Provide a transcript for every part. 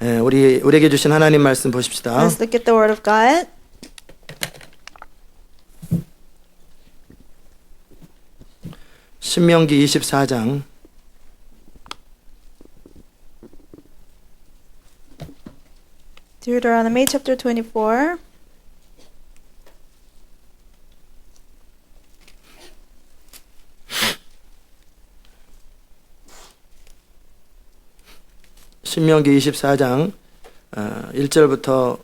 우리에게 주신 하나님 말씀 보십시다. Let's look at the Word of God. 신명기 24장 Deuteronomy chapter 24. 신명기 24장 1절부터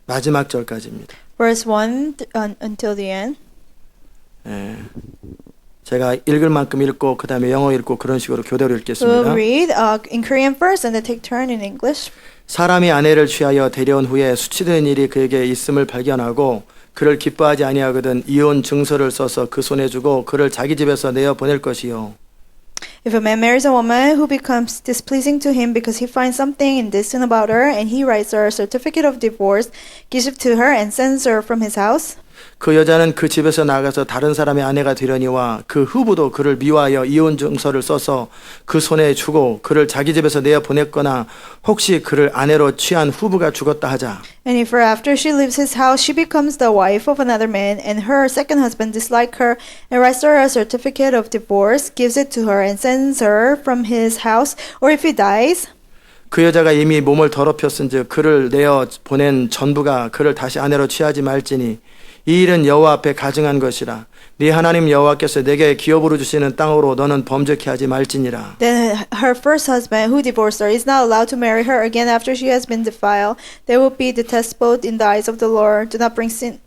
마지막 절까지입니다. Verse 1 until the end. 제가 읽을 만큼 읽고 그 다음에 영어 읽고 그런 식으로 교대로 We'll 읽겠습니다. read in Korean first and then take turn in English. 사람이 아내를 취하여 데려온 후에 수치된 일이 그에게 있음을 발견하고 그를 기뻐하지 아니하거든 이혼 증서를 써서 그 손에 주고 그를 자기 집에서 내어 보낼 것이요. If a man marries a woman who becomes displeasing to him because he finds something indecent about her, and he writes her a certificate of divorce, gives it to her, and sends her from his house, 그 여자는 그 집에서 나가서 다른 사람의 아내가 되려니와 그 후부도 그를 미워하여 이혼 증서를 써서 그 손에 주고 그를 자기 집에서 내어 보냈거나 혹시 그를 아내로 취한 후부가 죽었다 하자. and if after she leaves his house she becomes the wife of another man, and her second husband dislikes her, and writes her a certificate of divorce, gives it to her, and sends her from his house, or if he dies, 그 여자가 이미 몸을 더럽혔은즉 그를 내어 보낸 전부가 그를 다시 아내로 취하지 말지니 이 일은 여호와 앞에 가증한 것이라. 네 하나님 여호와께서 내게 기업으로 주시는 땅으로 너는 범죄케 하지 말지니라. then her first husband who divorced her is not allowed to marry her again after she has been defiled. They will be detestable in the eyes of the Lord. Do not bring sin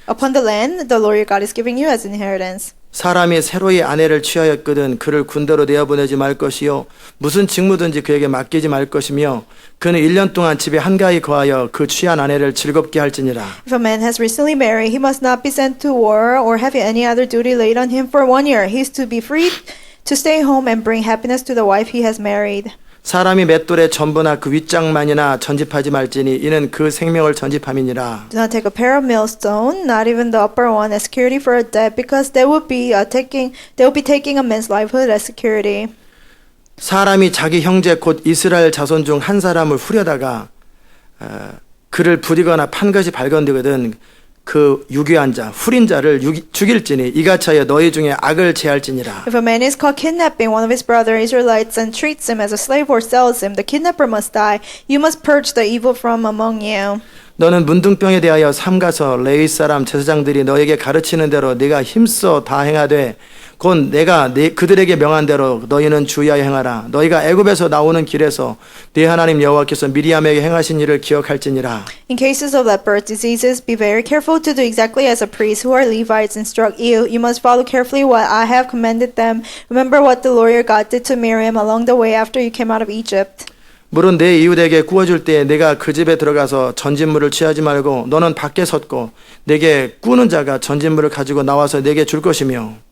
upon the land the Lord your God is giving you as an inheritance. 사람이 새로이 아내를 취하였거든 그를 군대로 내어보내지 말 것이요 무슨 직무든지 그에게 맡기지 말 것이며 그는 1년 동안 집에 한가히 거하여 그 취한 아내를 즐겁게 할지니라. If a man has recently married, he must not be sent to war or have any other duty laid on him for 1 year. He is to be free to stay home and bring happiness to the wife he has married. 사람이 맷돌의 전부나 그 윗장만이나 전집하지 말지니 이는 그 생명을 전집함이니라. Do not take a pair of millstone, not even the upper one, as security for a debt, because they will be taking a man's livelihood as security. 사람이 자기 형제 곧 이스라엘 자손 중 한 사람을 후려다가 그를 부리거나 판 것이 발견되거든 그 유괴한 자, 후린 자를 죽일지니 이같이 하여 너희 중에 악을 제할지니라. If a man is caught kidnapping one of his brother Israelites and treats him as a slave or sells him, the kidnapper must die. You must purge the evil from among you. 너는 문둥병에 대하여 삼가서 레위 사람 제사장들이 너에게 가르치는 대로 네가 힘써 다 행하되 곧 내가 그들에게 명한 대로 너희는 주의하여 행하라. 너희가 애굽에서 나오는 길에서 네 하나님 여호와께서 미리암에게 행하신 일을 기억할지니라. In cases of leper diseases, be very careful to do exactly as the priests who are Levites instruct you. You must follow carefully what I have commanded them. Remember what the Lord your God did to Miriam along the way after you came out of Egypt. 물은 내 이웃에게 구워줄 때 내가 그 집에 들어가서 전진물을 취하지 말고 너는 밖에 섰고 내게 꾸는 자가 전진물을 가지고 나와서 내게 줄 것이며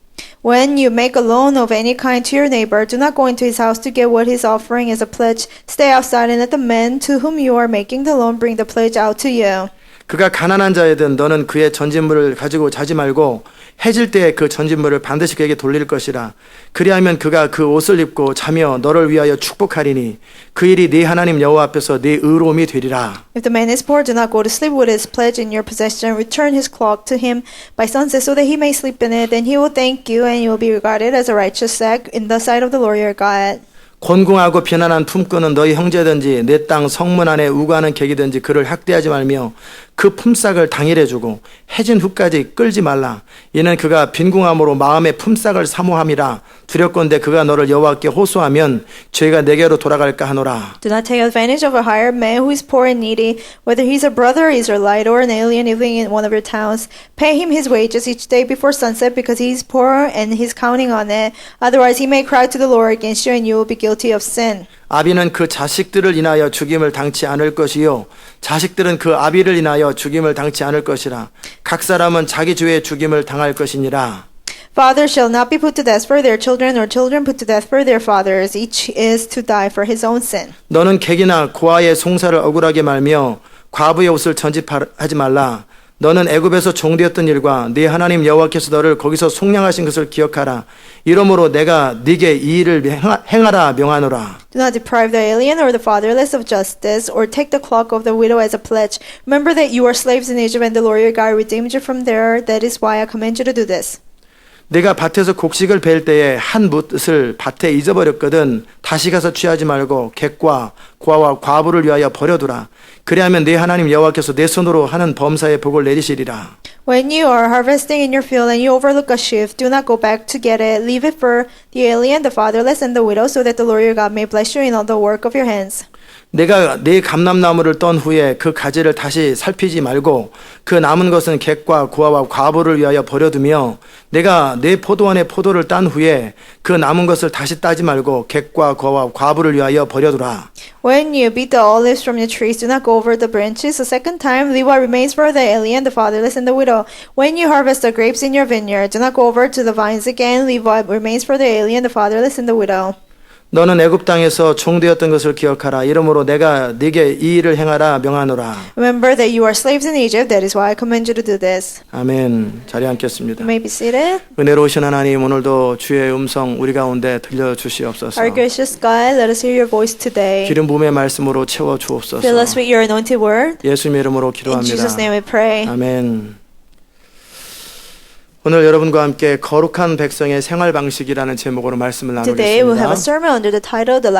When you make a loan of any kind to your neighbor, do not go into his house to get what he's offering as a pledge. Stay outside and let the man to whom you are making the loan bring the pledge out to you. 그가 가난한 자이든 너는 그의 전진물을 가지고 자지 말고 해질 때에 그 전진물을 반드시 그에게 돌릴 것이라. 그리하면 그가 그 옷을 입고 자며 너를 위하여 축복하리니 그 일이 네 하나님 여호와 앞에서 네 의로움이 되리라. If the man is poor, do not go to sleep with his pledge in your possession. Return his cloak to him by sunset so that he may sleep in it. Then he will thank you and you will be regarded as a righteous act in the sight of the Lord your God. 곤궁하고 비난한 품꾼은 너희 형제든지 내 땅 성문 안에 우고하는 객이든지 그를 학대하지 말며 그 품삯을 당일에 주고 해진 후까지 끌지 말라. 이는 그가 빈궁함으로 마음의 품삯을 사모함이라. 두렵건대 그가 너를 여호와께 호소하면 죄가 내게로 돌아갈까 하노라. Do not take advantage of a hired man who is poor and needy, whether he's a brother Israelite or an alien living in one of your towns. Pay him his wages each day before sunset because he is poor and he's counting on it. Otherwise he may cry to the Lord against you and you will be guilty of sin. 아비는 그 자식들을 인하여 죽임을 당치 않을 것이요 자식들은 그 아비를 인하여 죽임을 당치 않을 것이라. 각 사람은 자기 주의 죽임을 당할 것이니라. Fathers shall not be put to death for their children, or children put to death for their fathers. Each is to die for his own sin. 너는 객이나 고아의 송사를 억울하게 말며 과부의 옷을 전집하지 말라. 너는 애굽에서 종되었던 일과 네 하나님 여호와께서 너를 거기서 속량하신 것을 기억하라. 이러므로 내가 네게 이 일을 행하라 명하노라. Do not deprive the alien or the fatherless of justice, or take the cloak of the widow as a pledge. Remember that you are slaves in Egypt, and the Lord your God redeemed you from there. That is why I command you to do this. 내가 밭에서 곡식을 벨 때에 한 뭇을 밭에 잊어버렸거든. 다시 가서 취하지 말고 객과 고아와 과부를 위하여 버려두라. 그리하면 네 하나님 여호와께서 내 손으로 하는 범사의 복을 내리시리라. When you are harvesting in your field and you overlook a sheaf, do not go back to get it. Leave it for the alien, the fatherless, and the widow, so that the Lord your God may bless you in all the work of your hands. 내가 네 감람나무를 떤 후에 그 가지를 다시 살피지 말고 그 남은 것은 객과 고아와 과부를 위하여 버려두며 내가 네 포도원의 포도를 딴 후에 그 남은 것을 다시 따지 말고 객과 고아와 과부를 위하여 버려두라. When you beat the olives from your trees, do not go over the branches a second time. Leave what remains for the alien, the fatherless, and the widow. When you harvest the grapes in your vineyard, do not go over to the vines again. Leave what remains for the alien, the fatherless, and the widow. 너는 애굽 땅에서 종되었던 것을 기억하라. 이러므로 내가 네게 이 일을 행하라 명하노라. Remember that you are slaves in Egypt. That is why I command you to do this. 아멘. 자리에 앉겠습니다. You may be seated. 은혜로우신 하나님, 오늘도 주의 음성 우리 가운데 들려주시옵소서. Our gracious God, let us hear your voice today. 기름 부음의 말씀으로 채워주옵소서. Fill us with your anointed word. 예수님의 이름으로 In 기도합니다. Jesus' name we pray. 아멘. 오늘 여러분과 함께 거룩한 백성의 생활 방식이라는 제목으로 말씀을 Today we'll have a 나누겠습니다. sermon under the title "The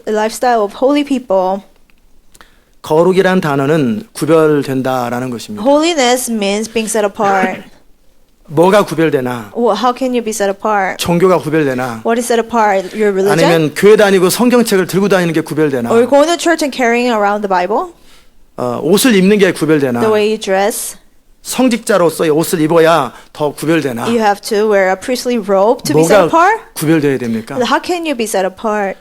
Lifestyle of Holy People." 거룩이란 단어는 구별된다라는 것입니다. Holiness means being set apart. 뭐가 구별되나? Well, how can you be set apart? 종교가 구별되나? What is set apart? Your religion? 아니면 교회 다니고 성경책을 들고 다니는 게 구별되나? Or going to church and carrying around the Bible? 옷을 입는 게 구별되나? The way you dress? 성직자로서의 옷을 입어야 더 구별되나? You have to wear a priestly robe to be set 뭐가 apart? 구별돼야 됩니까? How can you be set apart?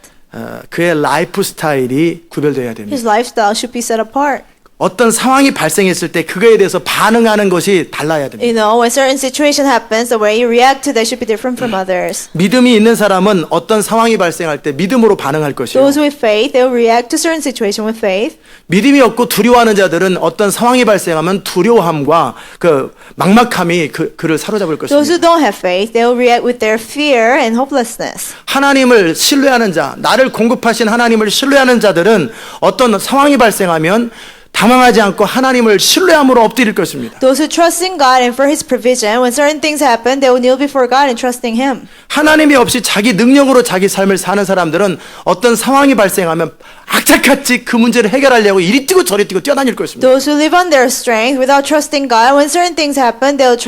그의 라이프 스타일이 구별돼야 됩니다. His lifestyle should be set apart. 어떤 상황이 발생했을 때 그거에 대해서 반응하는 것이 달라야 됩니다. You know, when certain situation happens, the way you react to that should be different from others. 믿음이 있는 사람은 어떤 상황이 발생할 때 믿음으로 반응할 것이요. Those with faith, they will react to certain situation with faith. 믿음이 없고 두려워하는 자들은 어떤 상황이 발생하면 두려움과 그 막막함이 그를 사로잡을 Those who 것입니다. don't have faith, they will react with their fear and hopelessness. 하나님을 신뢰하는 자, 나를 공급하신 하나님을 신뢰하는 자들은 어떤 상황이 발생하면 당황하지 않고 하나님을 신뢰함으로 엎드릴 것입니다. Those who trust in God and for His provision, when certain things happen, they will kneel before God and trusting Him. 하나님이 없이 자기 능력으로 자기 삶을 사는 사람들은 어떤 상황이 발생하면 악착같이 그 문제를 해결하려고 이리 뛰고 저리 뛰고 뛰어다닐 것입니다. Those who live on their strength without trusting God, when certain things happen, they'll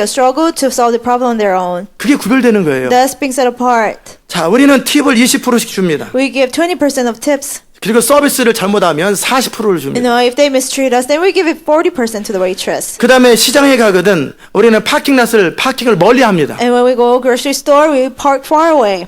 struggle to solve the problem on their own. 그게 구별되는 거예요. That's being set apart. 자, 우리는 팁을 20%씩 줍니다. We give 20% of tips. 그리고 서비스를 잘못하면 40%를 You 줍니다. know, if they mistreat us, then we give it 40% to the waitress. 그 다음에 시장에 가거든 우리는 파킹을 멀리 합니다. And when we go grocery store, we park far away.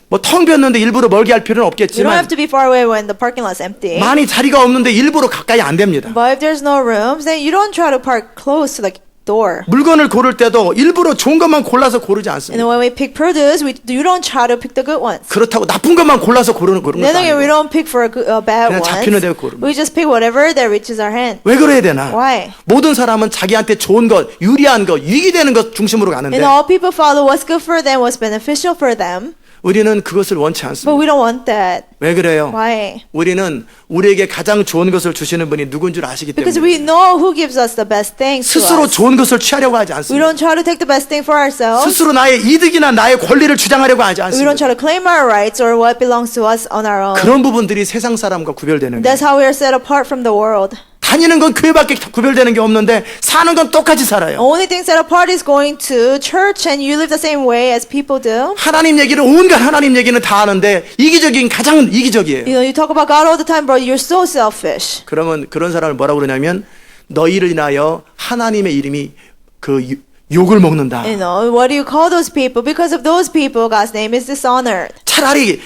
뭐 텅 비었는데 일부러 멀게 할 필요는 You don't 없겠지만 have to be far away when the parking lot's empty. 많이 자리가 없는데 일부러 가까이 안 됩니다. But if there's no rooms, then you don't try to park close to the door. 물건을 고를 때도 일부러 좋은 것만 골라서 고르지 And 않습니다. when we pick produce, you don't try to pick the good ones. 그렇다고 나쁜 것만 골라서 고르는 것도 Then again, we 아니고. don't pick for bad 그냥 잡히는 대로 ones. 고릅니다. We just pick whatever that reaches our hand. 왜 그래야 되나? Why? 모든 사람은 자기한테 좋은 것, 유리한 것, 유익이 되는 것 중심으로 가는데 And all people follow what's good for them, what's beneficial for them. 우리는 그것을 원치 않습니다. But we don't want that. 왜 그래요? Why? 우리는 우리에게 가장 좋은 것을 주시는 분이 누군 줄 아시기 Because 때문에 we know who gives us the best things to 스스로 us. 좋은 것을 취하려고 하지 We 않습니다. don't try to take the best thing for ourselves. 스스로 나의 이득이나 나의 권리를 주장하려고 하지 We don't 않습니다. try to claim our rights or what belongs to us on our own. 그런 부분들이 세상 사람과 구별되는 거예요. That's how we are set apart from the world. 다니는 건 교회밖에 구별되는 게 없는데 사는 건 똑같이 살아요. Only thing set apart is going to church and you live the same way as people do. 하나님 얘기를 온갖 하나님 얘기는 다 하는데 이기적인 가장 이기적이에요. You know, you talk about God all the time, but you're so selfish. 그러면 그런 사람을 뭐라고 그러냐면 너희를 인하여 하나님의 이름이 그 욕을 먹는다. You know, what do you call those people? Because of those people, God's name is dishonored. 차라리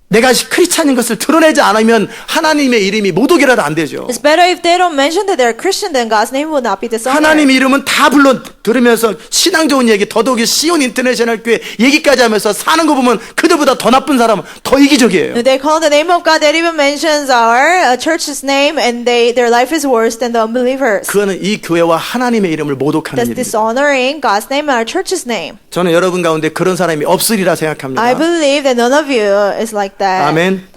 내가 크리스찬인 것을 드러내지 않으면 하나님의 이름이 모독이라도 안 되죠. It's better if they don't mention that they're Christian, then God's name will not be dishonored. 하나님의 이름은 다 불러 들으면서 신앙 좋은 얘기, 더더욱이 시온 인터내셔널 교회 얘기까지 하면서 사는 거 보면 그들보다 더 나쁜 사람은 더 이기적이에요. They call the name of God that even mentions our church's name, and their life is worse than the unbelievers. 그거는 이 교회와 하나님의 이름을 모독하는 That's 일입니다. dishonoring God's name and our church's name. 저는 여러분 가운데 그런 사람이 없으리라 생각합니다. I believe that none of you is like that. 아멘.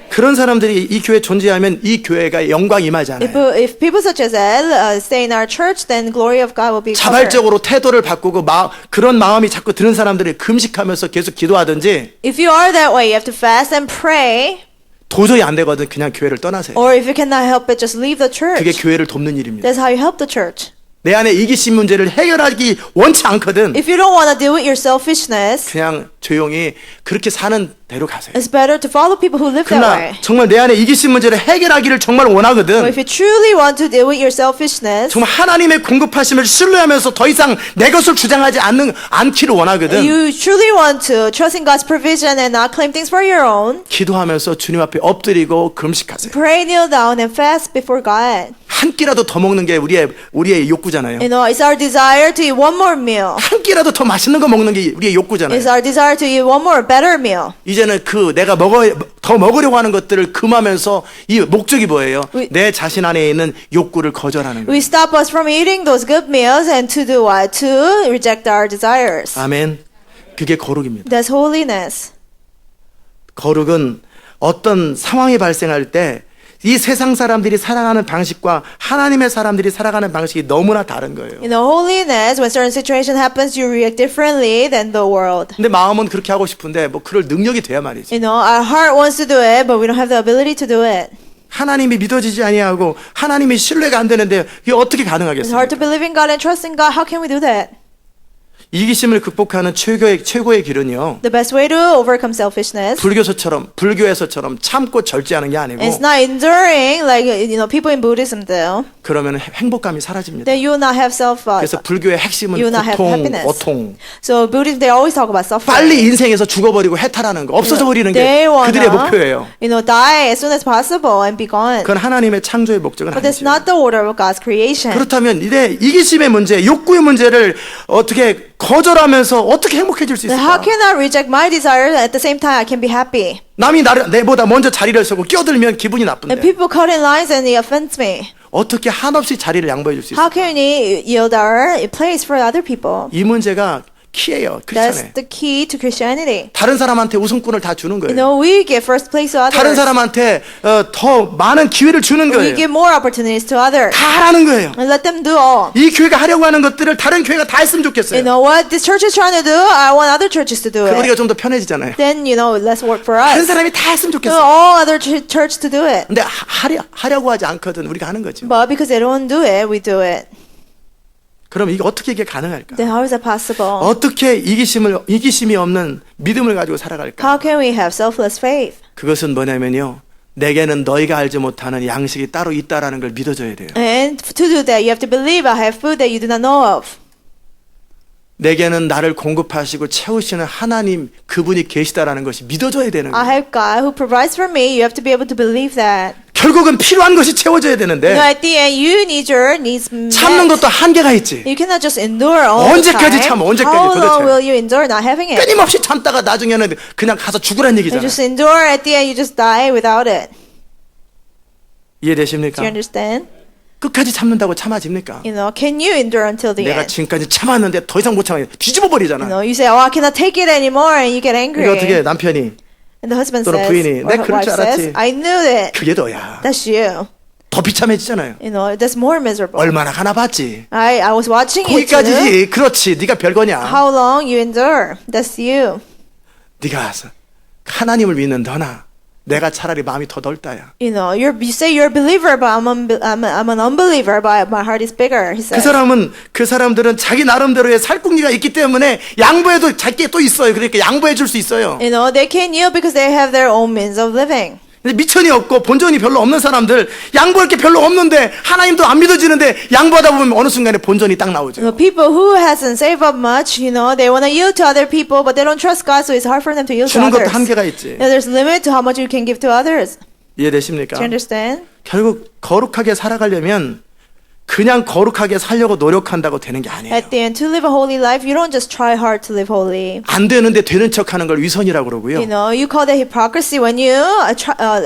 그런 사람들이 이 교회 존재하면 이 교회가 영광 임하지 않아요. If people such as El stay in our church, then glory of God will be covered. 자발적으로 태도를 바꾸고 그런 마음이 자꾸 드는 사람들이 금식하면서 계속 기도하든지 If you are that way, you have to fast and pray. 도저히 안 되거든 그냥 교회를 떠나세요. Or if you cannot help it, just leave the church. 그게 교회를 돕는 일입니다. That's how you help the church. 내 안에 이기심 문제를 해결하기 원치 않거든. If you don't want to deal with your selfishness, 그냥 조용히 그렇게 사는 대로 가세요. it's better to follow people who live that 그러나 way. 정말 내 안에 이기심 문제를 해결하기를 정말 But 원하거든. if you truly want to deal with your selfishness, 정말 하나님의 공급하심을 신뢰하면서 더 이상 내 것을 주장하지 않기를 원하거든. you truly want to trust in God's provision and not claim things for your own, 기도하면서 주님 앞에 엎드리고 금식하세요. pray, kneel down, and fast before God. 한 끼라도 더 먹는 게 우리의 욕구잖아요. You know, it's our desire to eat one more meal. 한 끼라도 더 맛있는 거 먹는 게 우리의 욕구잖아요. It's our desire to eat one more better meal. 이제는 내가 더 먹으려고 하는 것들을 금하면서 이 목적이 뭐예요? 내 자신 안에 있는 욕구를 거절하는 거예요. We stop us from eating those good meals and to do what? To reject our desires. 아멘. 그게 거룩입니다. That's holiness. 거룩은 어떤 상황이 발생할 때 이 세상 사람들이 살아가는 방식과 하나님의 사람들이 살아가는 방식이 너무나 다른 거예요. You know, holiness, when certain situation happens, you react differently than the world. 근데 마음은 그렇게 하고 싶은데 그럴 능력이 돼야 말이지. You know, our heart wants to do it, but we don't have the ability to do it. 하나님이 믿어지지 아니하고 하나님이 신뢰가 안 되는데 이게 어떻게 It's 가능하겠어요? hard to believe in God and trust in God. How can we do that? 이기심을 극복하는 최고의 길은요. The best way to overcome selfishness 불교에서처럼 참고 절제하는 게 아니고 is not enduring like people in Buddhism do. 그러면 행복감이 사라집니다. Then you will not have 그래서 불교의 핵심은 you will not have happiness. 고통. So Buddhism, they always talk about suffering. 빨리 인생에서 죽어버리고 해탈하는 거, 없어져 버리는 게 They wanna, 그들의 목표예요. die as soon as possible and be gone. 그건 하나님의 창조의 목적은 But that's 아니죠. not the order of God's creation. 그렇다면 이기심의 문제, 욕구의 문제를 어떻게 거절하면서 어떻게 행복해질 수 Then how 있을까? can I reject my desires and at the same time I can be happy? 남이 내보다 먼저 자리를 서고 끼어들면 기분이 And 나쁜데 people cut in lines and it offends me. 어떻게 한없이 자리를 양보해 줄 수 How 있을까? can we yield our place for other people? 이 문제가 키예요. That's 크리스천에. the key to Christianity. 다른 사람한테 우선권을 다 주는 You 거예요. know, we give first place to others. 다른 사람한테 더 많은 기회를 주는 We 거예요. give more opportunities to others. 다 하라는 거예요. And let them do all. 이 교회가 하려고 하는 것들을 다른 교회가 다 했으면 You 좋겠어요. know what this church is trying to do? I want other churches to do 그럼 우리가 it. 좀 더 편해지잖아요. Then, less work for 다른 us. 사람이 다 했으면 So 좋겠어요. all other church to do it. 근데 하려고 하지 않거든 우리가 하는 거죠. But because they don't do it, we do it. 그럼 어떻게 이게 가능할까? Then how is that possible? 어떻게 이기심이 없는 믿음을 가지고 살아갈까? How can we have selfless faith? 그것은 뭐냐면요. 내게는 너희가 알지 못하는 양식이 따로 있다라는 걸 믿어줘야 돼요. And to do that, you have to believe I have food that you do not know of. 내게는 나를 공급하시고 채우시는 하나님 그분이 계시다라는 것이 믿어줘야 되는 I 거예요. have God who provides for me. You have to be able to believe that. 결국은 필요한 것이 채워져야 되는데 At the end, you need your needs met. 참는 것도 한계가 있지. You cannot just endure all 언제까지 the time. 참아, 언제까지 How long 도대체. will you endure not having it? 끊임없이 참다가 나중에는 그냥 가서 죽으란 You 얘기잖아요. just endure. At the end, you just die without it. 이해되십니까? Do you understand? 끝까지 참는다고 참아집니까? Can you endure until the 내가 end? 지금까지 참았는데 더 이상 못 참아 뒤집어 버리잖아. You say, "Oh, I cannot take it anymore," and you get angry. 그러니까 어떻게 남편이 And the husband 또는 says, 부인이, or "내가 그럴 wife 줄 알았지." says, "I knew it. 그게 너야. That's you." 더 비참해지잖아요. That's more miserable. 얼마나 가나 봤지. I was watching it too. 거기까지지. 그렇지. 네가 별거냐. How long you endure? That's you. 네가 하나님을 믿는 너나 내가 차라리 마음이 더 넓다야. You say you're a believer, but I'm an unbeliever. But my heart is bigger. He says. 그 사람들은 자기 나름대로의 살궁리가 있기 때문에 양보해도 자기게 또 있어요. 그러니까 양보해 줄 수 있어요. They can yield because they have their own means of living. 근데 미천이 없고 본전이 별로 없는 사람들 양보할 게 별로 없는데 하나님도 안 믿어지는데 양보하다 보면 어느 순간에 본전이 딱 나오죠. People who hasn't saved up much, they want to yield to other people, but they don't trust God, so it's hard for them to yield to 주는 것도 others. 한계가 있지. There's limit to how much you can give to others. 이해되십니까? Do you understand? 결국 거룩하게 살아가려면 그냥 거룩하게 살려고 노력한다고 되는 게 아니에요. At the end, to live a holy life, you don't just try hard to live holy. 안 되는데 되는 척하는 걸 위선이라고 그러고요. You know, you call that hypocrisy when you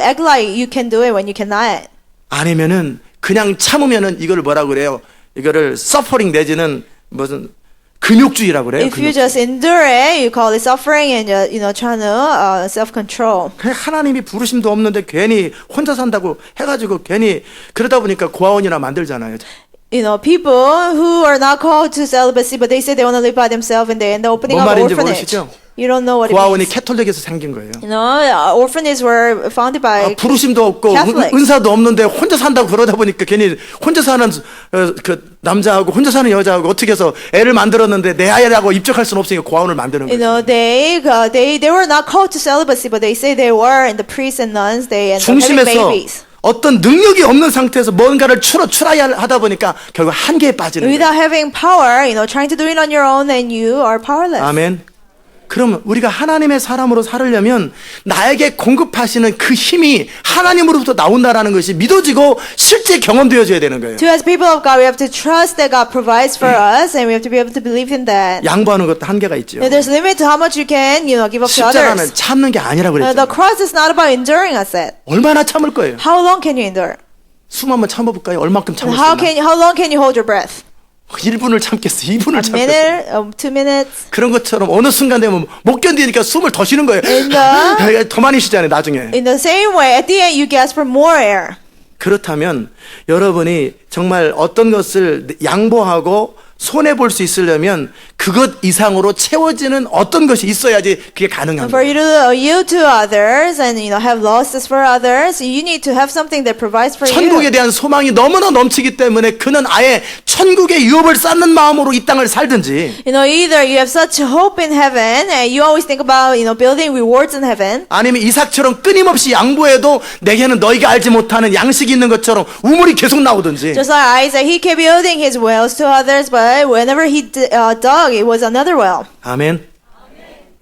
act like you can do it when you cannot. 아니면은 그냥 참으면은 이거를 뭐라고 그래요? 이거를 서퍼링 내지는 무슨 근육주의라고 그래요. If you just endure it, you call it suffering and trying to self-control. 그냥 하나님이 부르심도 없는데 괜히 혼자 산다고 해가지고 괜히 그러다 보니까 고아원이나 만들잖아요. You know, people who are not called to celibacy, but they say they want to live by themselves, and they end up opening 뭔 up 말인지 orphanage. 모르시죠? You don't know what it 고아원이 means. 캐톨릭에서 생긴 거예요. You know, orphanages were founded by 부르심도 없고 Catholics. 은사도 없는데 혼자 산다고 그러다 보니까 괜히 혼자 사는 그 남자하고 혼자 사는 여자하고 어떻게 해서 애를 만들었는데 내 아이라고 입적할 수는 없으니까 고아원을 만드는 You 거예요. know, they were not called to celibacy, but they say they were, and the priests and nuns they end up having 중심에서 babies. 어떤 능력이 없는 상태에서 뭔가를 추라야 하다 보니까 결국 한계에 빠지는 거예요. Without having power, trying to do it on your own, then you are powerless. 아멘. 그러면 우리가 하나님의 사람으로 살으려면 나에게 공급하시는 그 힘이 하나님으로부터 나온다라는 것이 믿어지고 실제 경험되어져야 되는 거예요. To as people of God, we have to trust that God provides for us, and we have to be able to believe in that. 양보하는 것도 한계가 있죠. There's a limit to how much you can, give up to 십자가는 others. 참는 게 아니라고 The 그랬죠. cross is not about enduring, I said. 얼마나 참을 거예요? How long can you endure? 숨 한번 참아볼까요? 얼마큼 참을 수 How 있나? long can you hold your breath? 1분을 참겠어, 2분을 A 참겠어. minute, 2 minutes. 그런 것처럼 어느 순간 되면 못 견디니까 숨을 더 쉬는 거예요. 더 많이 쉬잖아요, 나중에. In the same way, at the end, you gasp for more air. 그렇다면 여러분이 정말 어떤 것을 양보하고 손해볼 수 있으려면 그것 이상으로 채워지는 어떤 것이 있어야지 그게 가능한 For 거예요. you to yield to others and have losses for others, you need to have something that provides for 천국에 you. 대한 소망이 너무나 넘치기 때문에 그는 아예 천국의 유업을 쌓는 마음으로 이 땅을 살든지 Either you have such hope in heaven and you always think about, building rewards in heaven. 아니면 이삭처럼 끊임없이 양보해도 내게는 너희가 알지 못하는 양식이 있는 것처럼 우물이 계속 나오든지 Just like Isaac, he kept building his wells to others, but whenever he dug, it was another well. 아멘.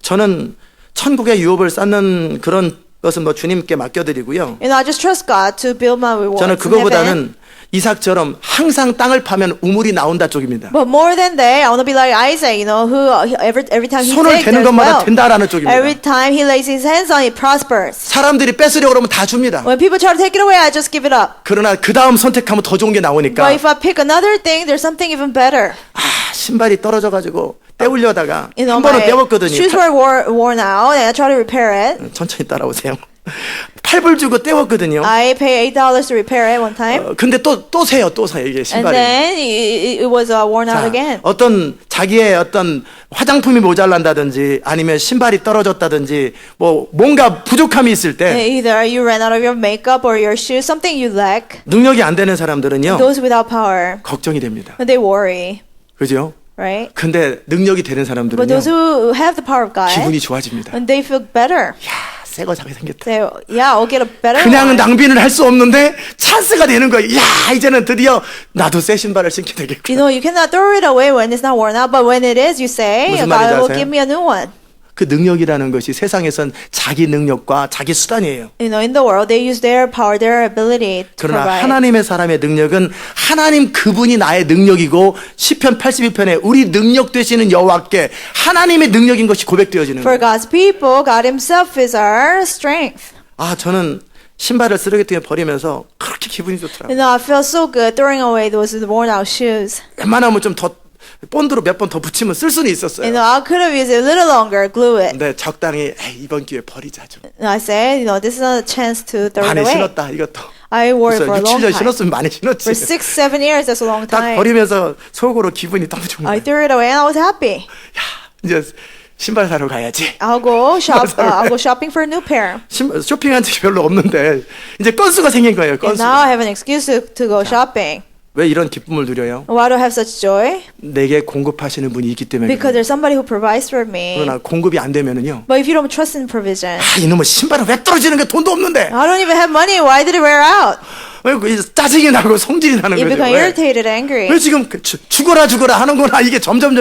저는 천국의 유업을 쌓는 그런 것은 주님께 맡겨드리고요. I just trust God to build my rewards 저는 in heaven. 그거보다는 이삭처럼 항상 땅을 파면 우물이 나온다 쪽입니다. But more than that, I want to be like Isaac, who every time he 손을 digs, 대는 there's 것마다 well. 된다라는 쪽입니다. Every time he lays his hands on it, prospers. 사람들이 뺏으려고 그러면 다 줍니다. When people try to take it away, I just give it up. 그러나 그 다음 선택하면 더 좋은 게 나오니까 But if I pick another thing, there's something even better. 신발이 떨어져가지고 떼우려다가 한 My 번은 떼웠거든요. shoes were worn out, and I try to repair it. 천천히 따라오세요. 8불 주고 떼웠거든요. I pay $8 to repair it one time, 근데 또 세요, 또 사요 이게 and 신발이. then it was worn out 자, again. 어떤 자기의 어떤 화장품이 모자란다든지 아니면 신발이 떨어졌다든지 뭔가 부족함이 있을 때 Either you ran out of your makeup or your shoes, something you lack. 능력이 안 되는 사람들은요 Those without power, 걱정이 됩니다. they worry, 그죠? right? 근데 능력이 되는 But 사람들은요 those who have the power of God, 기분이 좋아집니다. and they feel better. 야, 새거 자게 생겼다. They, yeah, I'll get a better 그냥 one. 낭비는 할 수 없는데 찬스가 되는 거예요. 야, 이제는 드디어 나도 새 신발을 신게 되겠구나. You cannot throw it away when it's not worn out, but when it is, you say, 무슨 God 말인지 will 아세요? give me a new one. 그 능력이라는 것이 세상에선 자기 능력과 자기 수단이에요. In the world, they use their power, their ability to 그러나 provide. 하나님의 사람의 능력은 하나님 그분이 나의 능력이고 시편 81편에 우리 능력 되시는 여호와께 하나님의 능력인 것이 고백되어지는 For 거예요. God's people, God Himself is our strength. 저는 신발을 쓰레기통에 버리면서 그렇게 기분이 좋더라고요. I feel so good throwing away those worn out shoes. 웬만하면 좀 더 본드로 몇 번 더 붙이면 쓸 수는 있었어요. I could have used it a little longer, glue it. 근데 적당히 이번 기회에 버리자 좀. I said, this is not a chance to throw it 많이 away. 신었다 이것도. I wore it 벌써 for a 6, long 7년 time. 신었으면 많이 For 신었지. 6, 7 years, that's a long 딱 time. 버리면서 속으로 기분이 너무 좋은 I 거예요. threw it away and I was happy. 이제 신발 사러 가야지. I'll go shopping for a new pair. 쇼핑한 적이 별로 없는데 이제 건수가 생긴 거예요. And 건수. now I have an excuse to go shopping. 왜 이런 기쁨을 누려요? Why do I have such joy? 내게 공급하시는 분이 있기 때문에. Because 그래요. there's somebody who provides for me. 그러나 공급이 안 되면은요. But if you don't trust in provision, 이놈의 신발은 왜 떨어지는 게 돈도 없는데. I don't even have money. Why did it wear out? 짜증이 나고 성질이 나는 You 거죠. become 왜? irritated, angry. 왜 지금 죽어라 하는구나. 이게 점점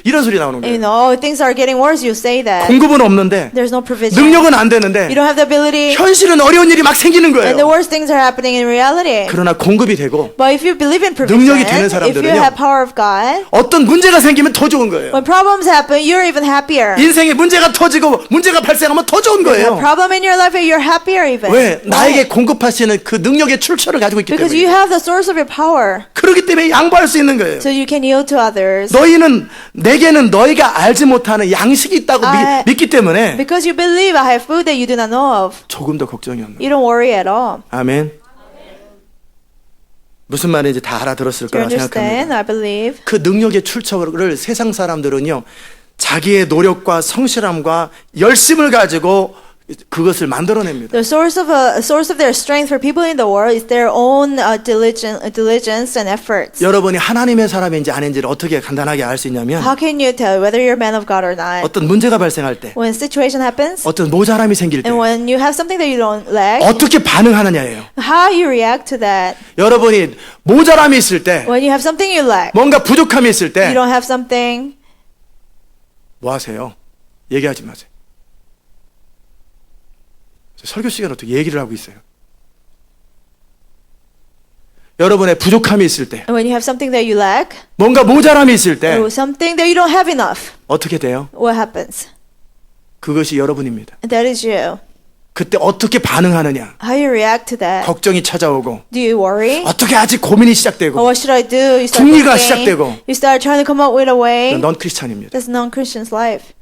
이런 소리 나오는 You 거예요. know, things are getting worse, you say that. 공급은 없는데 There's no provision. 능력은 안 You 되는데 don't have the ability. 현실은 어려운 일이 막 생기는 And the 거예요. worst things are happening in reality. 그러나 공급이 되고 But if you believe in 능력이 되는 provision, if you 사람들은요. have power of God, 어떤 문제가 생기면 더 좋은 거예요. when problems happen, you're even happier. 인생에 문제가 터지고 문제가 발생하면 더 좋은 There's a 거예요. problem in your life, and you're happier even. 왜? 나에게 Why? 공급하시는 그 능력의 출처를 가지고 있기 Because you 때문에. have the source of your power, 그렇기 때문에 양보할 수 있는 거예요. so you can yield to others. 내게는 너희가 알지 못하는 양식이 있다고 믿기 때문에 Because you believe I have food that you do not know of, 조금 더 걱정이 없는 거예요. you don't worry at all. 아멘. 무슨 말인지 다 알아들었을 Do you 거라 understand? 생각합니다. I believe. 그 능력의 출처를 세상 사람들은요, 자기의 노력과 성실함과 열심을 가지고 그것을 만들어냅니다. The source of their strength for people in the world is their own diligence and efforts. 여러분이 하나님의 사람인지 아닌지를 어떻게 간단하게 알 수 있냐면, How can you tell whether you're a man of God or not? 어떤 문제가 발생할 때, When a situation happens, 어떤 모자람이 생길 때 and when you have something that you don't lack, 어떻게 반응하느냐예요. how you react to that. 여러분이 모자람이 있을 때, When you have something you lack, 뭔가 부족함이 있을 you 때 don't have something, 뭐 하세요? 얘기하지 마세요. 설교 시간에 어떻게 얘기를 하고 있어요? 여러분의 부족함이 있을 때, and when you have something that you lack, 뭔가 모자람이 있을 때 or something that you don't have enough, 어떻게 돼요? what happens? 그것이 여러분입니다. That is you. 그때 어떻게 반응하느냐? How you react to that. 걱정이 찾아오고 Do you worry? 어떻게 아직 고민이 Oh, 시작되고 what should I do? You start 궁리가 thinking. 시작되고. You start trying to come up with a way. 넌 크리스찬입니다. That's non-Christian's life.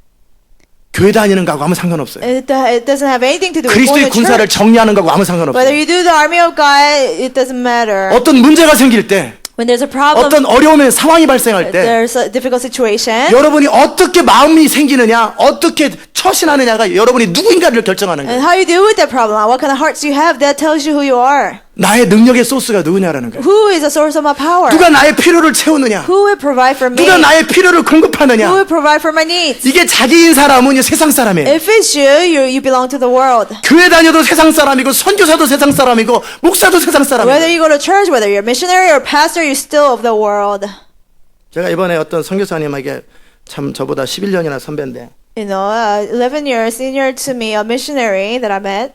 교회 다니는 거하고 아무 상관없어요. It doesn't have anything to do with 그리스도의 going to 군사를 church. 정리하는 거하고 아무 Whether 상관없어요. you do the army of God, it doesn't matter. 어떤 문제가 생길 때, When there's a problem, 어떤 어려움의 상황이 발생할 때 there's a difficult situation. 여러분이 어떻게 마음이 생기느냐, 어떻게 처신하느냐가 여러분이 누구인가를 결정하는 And 거예요. how you deal with that problem, what kind of hearts you have, that tells you who you are. 나의 능력의 소스가 누구냐라는 거예요. Who is the source of my power? 누가 나의 필요를 채우느냐, Who will provide for me? 누가 나의 필요를 Who 공급하느냐. will provide for my needs? 이게 자기인 사람은 세상 사람이에요. If it's you belong to the world. 교회 다녀도 세상 사람이고 선교사도 세상 사람이고 목사도 세상 Whether 사람이고. you go to church, whether you're a missionary or pastor, you're still of the world. 제가 이번에 어떤 선교사님에게 참 저보다 11년이나 선배인데 You know, 11 years senior to me, a missionary that I met.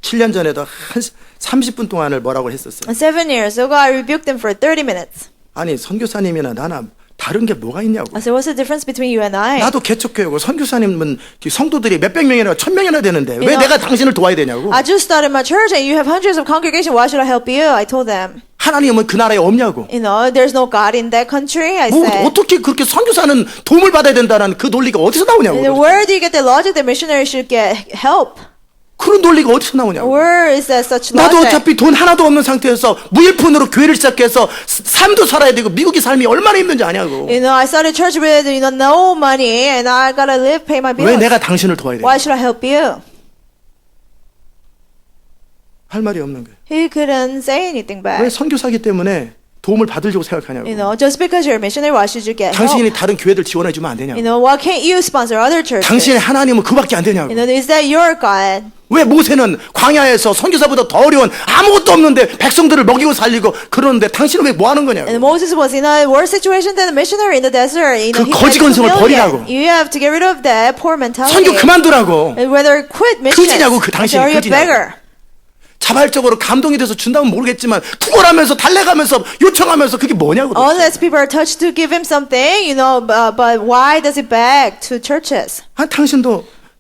7년 전에도 한 30분 동안을 뭐라고 했었어요. 7 years ago, I rebuked him for 30 minutes. 아니 선교사님이나 나나 다른 게 뭐가 있냐고. I said, what's the difference between you and I? 나도 개척교회고 선교사님은 성도들이 몇백 명이나 1000명이나 되는데 왜 know, 내가 당신을 도와야 되냐고. I just started my church and you have hundreds of congregations. Why should I help you? I told them. 하나님은 그 나라에 없냐고. You know, there's no God in that country. I 뭐 said. 어떻게 그렇게 선교사는 도움을 받아야 된다는 그 논리가 어디서 나오냐고. And then where do you get the logic that missionaries should get help? 그런 논리가 어디서 나오냐고. Where is that such 나도 logic? 어차피 돈 하나도 없는 상태에서 무일푼으로 교회를 시작해서 삶도 살아야 되고 미국의 삶이 얼마나 힘든지 아냐고. You know, I started church with no money, and I gotta live, pay my 왜 bills. 내가 당신을 도와야 돼? Why should I help you? 할 말이 없는 거예요. He couldn't say anything 왜 back. 선교사기 때문에 도움을 받으려고 생각하냐고. You know, just because you're a missionary, why should you get 당신이 help? 다른 교회들 지원해 주면 안 되냐고. You know, why can't you sponsor other churches? 당신의 하나님은 그밖에 안 되냐고. You know, is that your God? 왜 모세는 광야에서 선교사보다 더 어려운 아무것도 없는데 백성들을 먹이고 살리고 그러는데 당신은 왜 뭐 하는 거냐고. And Moses was in a worse situation than a missionary in the desert. You know, 그 he 거지 had 2 건성을 버리라고. million. You have to get rid of that poor mentality. 선교 그만두라고. And whether quit missions. 그지냐고, 그 당신이 Or you're a 그지냐고. beggar. 자발적으로 감동이 돼서 준다면 모르겠지만 구걸하면서 달래가면서 요청하면서 그게 뭐냐고. 도대체. Unless people are touched to give him something, you know, but why does he beg to churches? 아,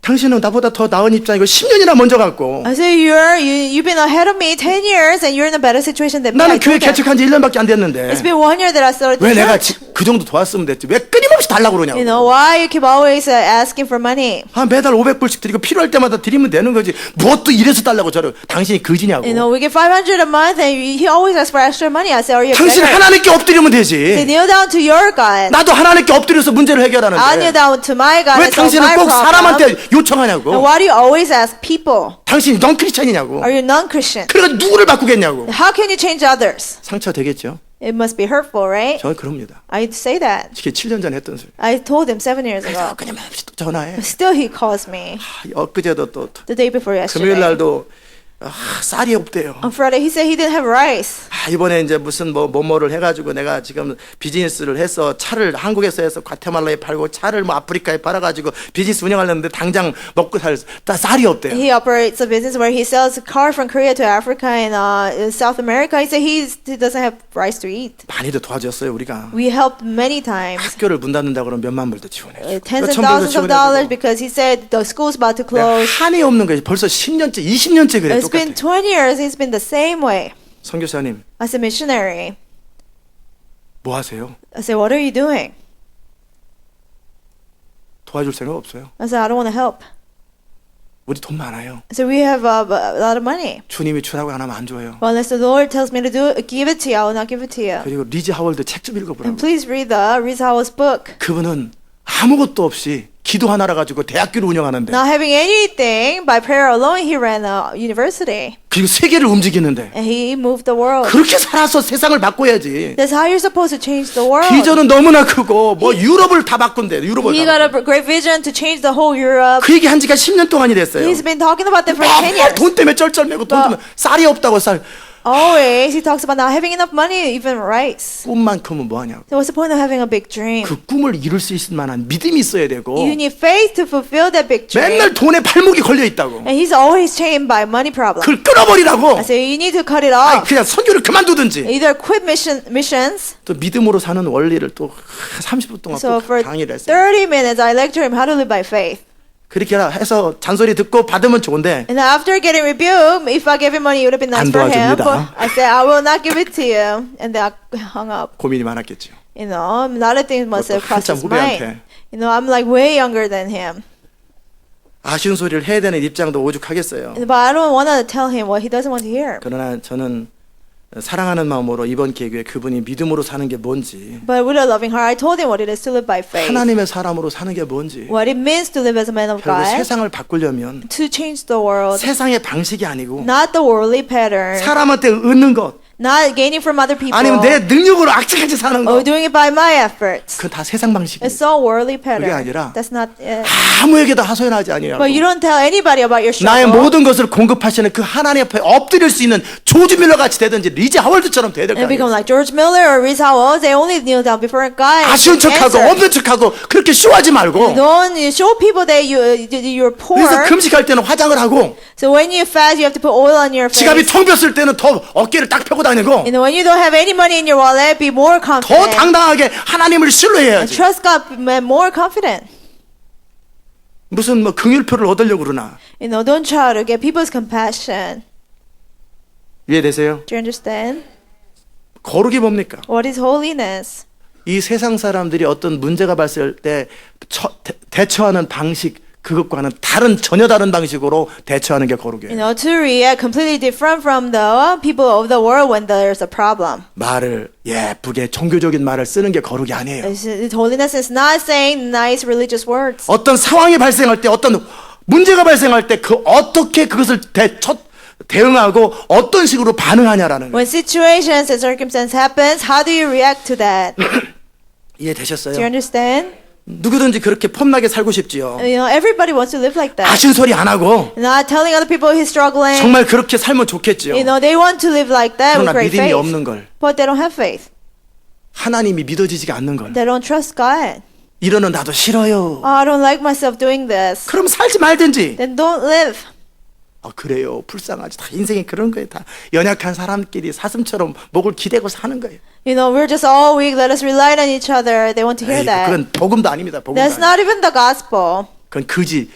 당신은 나보다 더 나은 입장이고 10년이나 먼저 갔고 I say you've been ahead of me 10 years and you're in a better situation than me. 나는 I 교회 told them. 개척한 지 1년밖에 안 됐는데 It's been 1 year that I started 왜 the 내가 church. 그 정도 도왔으면 됐지 왜 끊임없이 달라고 그러냐고. You know, why you keep always asking for money? 아, 매달 500불씩 드리고 필요할 때마다 드리면 되는 거지 무엇도 이래서 달라고 저러. 당신이 거지냐고. You know, we get 500 a month and he always asks for extra money. I say, are you a 당신 beggar? 하나님께 엎드리면 Say, 되지. kneel down to your God. 나도 하나님께 엎드려서 문제를 I'll kneel 해결하는데 down to my God 왜 and solve 당신은 my 꼭 problem. 사람한테 And 요청하냐고. why do you always ask people? 당신이 넌 크리스찬이냐고. Are you non-Christian? 그러니까 누구를 바꾸겠냐고. How can you change others? 상처 되겠죠. It must be hurtful, right? 저는 그럽니다. I say that. 특히 7년 전에 했던 소리. I told him 7 years ago. 끊임없이 또 전화해. But still he calls me 엊그제도 또 the day before 금요일 yesterday. 날도 쌀이 없대요. On Friday, he said he didn't have rice. 이번에 이제 무슨 뭐를 해가지고 내가 지금 비즈니스를 해서 차를 한국에서 해서 과테말라에 팔고 차를 뭐 아프리카에 팔아가지고 비즈니스 운영하려는데 당장 먹고 살 쌀이 없대요. He operates a business where he sells a car from Korea to Africa and South America. He said he doesn't have rice to eat. 많이도 도와줬어요 우리가. We helped many times. 학교를 문 닫는다 그러면 몇만 불도 지원해. Tens and thousands of dollars because he said the school's about to close. 한이 없는 거예요. 벌써 10년째, 20년째 그래 It's been 똑같아. 20 years. It's been the same way. 선교사님 As a missionary, 뭐 하세요? I said, what are you doing? 도와줄 생각 없어요. I said, I don't want to help. 우리 돈 많아요. I said, we have a lot of money. 주님이 주라고 안 하면 안 줘요. Well, unless the Lord tells me to do it, give it to you, I will not give it to you. 그리고 리즈 하월드 책 좀 And 읽어보라고. please read the Riz Howell's book. 그분은 아무것도 없이 기도 하나라 가지고 대학교를 운영하는데 Not having anything, by prayer alone, he ran a university. 그리고 세계를 움직이는데 And he moved the world. 그렇게 살아서 세상을 바꿔야지. That's how you're supposed to change the world. 비전은 너무나 크고 뭐 유럽을 다 바꾼대. 유럽을 He 다 got 바꾼대. a great vision to change the whole Europe. 그 얘기 한 지가 10년 동안이 됐어요. He's been talking about that for 10 years. 돈 때문에 쩔쩔매고 돈 때문에 쌀이 없다고 쌀 Always, he talks about not having enough money, even rice. 꿈만큼은 뭐하냐고. So what's the point of having a big dream? 그 꿈을 이룰 수 있을 만한 믿음이 있어야 되고 You need faith to fulfill that big dream. 맨날 돈에 발목이 걸려 있다고. And he's always chained by money problems. 그걸 끊어버리라고. I say you need to cut it 아니, off. 그냥 선교를 그만두든지. Either quit missions. 또 믿음으로 사는 원리를 또 30분 동안 So 또 for 강의를 했어요. 30 minutes, I lecture him how to live by faith. 그렇게 해서 잔소리 듣고 받으면 좋은데 And after getting rebuked, if I gave him money, it would have been nice 안 for him. 도와줍니다. But I said, I will not give it to you. And then I hung up. 고민이 많았겠죠. You know, a lot of things must have crossed 한참 his mind. 후배한테. You know, I'm like way younger than him. 아쉬운 소리를 해야 되는 입장도 오죽하겠어요. But I don't want to tell him what he doesn't want to hear. 그러나 저는 사랑하는 마음으로 이번 계기에 그분이 믿음으로 사는 게 뭔지, But with a loving heart, I told him what it is to live by faith. 하나님의 사람으로 사는 게 뭔지, What it means to live as a man of 결국 God. 세상을 바꾸려면 To change the world. 세상의 방식이 아니고 Not the worldly pattern. 사람한테 얻는 것, Not gaining from other people. 아니면 내 능력으로 악착같이 사는 Or 것, doing it by my efforts. 그건 다 세상 방식이에요. It's all worldly pattern. 아니라 That's not it. 아무에게도 하소연하지 아니하고 But you don't tell anybody about your 나의 struggle. 모든 것을 공급하시는 그 하나님 앞에 엎드릴 수 있는 조지 밀러 같이 되든지 리즈 하월드처럼 돼야 될 거 And become 아니에요. like George Miller or Riz Howell. They only kneel down before God. and 아쉬운 give 척하고 answer. 없는 척하고 그렇게 쇼하지 말고. Don't show people that you're poor. 그래서 금식할 때는 화장을 하고 So when you fast, you have to put oil on your 지갑이 face. 텅 비었을 때는 더 어깨를 딱 펴고 다니고 And when you don't have any money in your wallet, be more 더 confident. 당당하게 하나님을 And 신뢰해야지. trust God, be more confident. 무슨 뭐 긍휼표를 얻으려고 그러나. You know, don't try to get people's compassion. 이해되세요? Do you understand? 거룩이 뭡니까? What is holiness? 이 세상 사람들이 어떤 문제가 발생할 때 대처하는 방식 그것과는 전혀 다른 방식으로 대처하는 게 You 거룩이에요. know, to react completely different from the people of the world when there's a problem. 말을 예쁘게 종교적인 말을 쓰는 게 거룩이 아니에요. Holiness is not saying nice religious words. 어떤 상황이 발생할 때 어떤 문제가 발생할 때 어떻게 그것을 대응하고 어떤 식으로 반응하냐라는 거예요. When situations and circumstances happens, how do you react to that? Do you 이해되셨어요? understand? 누구든지 그렇게 폼나게 살고 싶지요. You know, everybody wants to live like that. 아쉬운 소리 안 하고 Not telling other people he's struggling. 정말 그렇게 살면 좋겠지요. You know, they want to live like that with 그러나 great 믿음이 faith. 없는 걸, But they don't have faith. 하나님이 믿어지지가 않는 걸, They don't trust God. 이러는 나도 싫어요. Oh, I don't like myself doing this. 그럼 살지 말든지. Then don't live. 그래요. 불쌍하지. 다 인생이 그런 거예요. 다 연약한 사람끼리 사슴처럼 목을 기대고 사는 거예요. You know, we're just all weak. Let us rely on each other. They want to hear 에이, that. 그건 복음도 아닙니다. 복음도 That's 아닙니다. not even the gospel. 그건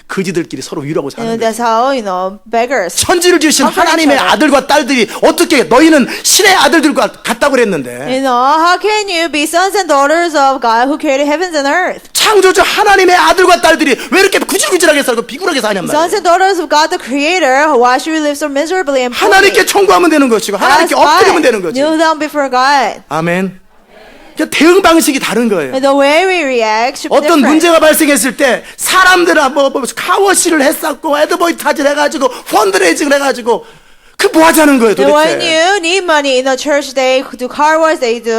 거지들끼리 서로 위로하고 You know, 사는 거예요. that's how, you know, beggars. 천지를 지으신 comfort each 하나님의 other. 아들과 딸들이 어떻게 너희는 신의 아들들과 같다고 그랬는데 You know, how can you be sons and daughters of God who created heavens and earth? 창조주 하나님의 아들과 딸들이 왜 이렇게 구질구질하게 살고 비굴하게 사냔 Sons 말이에요. and daughters of God the Creator, why should we live so miserably and poorly? 하나님께 청구하면 되는 것이고 하나님께 Ask 엎드리면 God. 되는 거지. Kneel down before God. 아멘. 그러니까 대응 방식이 다른 거예요. And the way we react should be 어떤 different. 문제가 발생했을 때 사람들아 뭐 카워시를 했었고 애드보이타지를 해가지고 펀드레이징을 해가지고 그 뭐 하자는 거예요 And when 도대체. you need money in the church, they do car wash, they do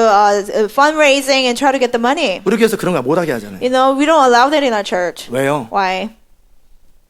fundraising and try to get the money. 우리 교회에서 그런 거 못하게 하잖아요. You know, we don't allow that in our church. 왜요? Why?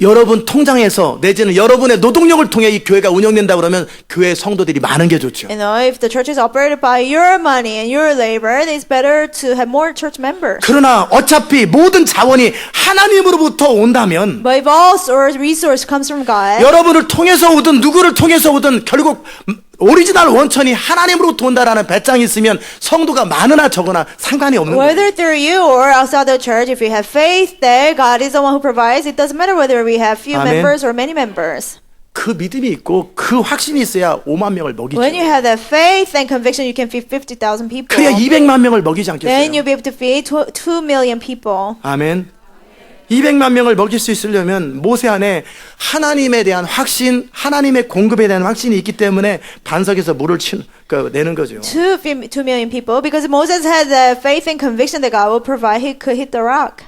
여러분 통장에서 내지는 여러분의 노동력을 통해 이 교회가 운영된다 그러면 교회 성도들이 많은 게 좋죠. You know, if the church is operated by your money and your labor, it's better to have more church members. 그러나 어차피 모든 자원이 하나님으로부터 온다면 But if all resource comes from God, 여러분을 통해서 오든 누구를 통해서 오든 결국 오리지널 원천이 하나님으로부터 온다라는 배짱이 있으면 성도가 많으나 적으나 상관이 없는 거예요. whether through you or outside the church, if you have faith there, God is the one who provides. It doesn't matter whether we have few Amen. members or many members. 그 믿음이 있고 그 확신이 있어야 5만 명을 먹이죠. When you have that faith and conviction, you can feed 50,000 people. 그래야 200만 명을 먹이지 Then 않겠어요? you'll be able to feed 2 million people. 아멘. 200만 명을 먹일 수 있으려면 모세 안에 하나님에 대한 확신, 하나님의 공급에 대한 확신이 있기 때문에 반석에서 물을 내는 거죠. 2 million people, because Moses had the faith and conviction that God will provide, he could hit the rock.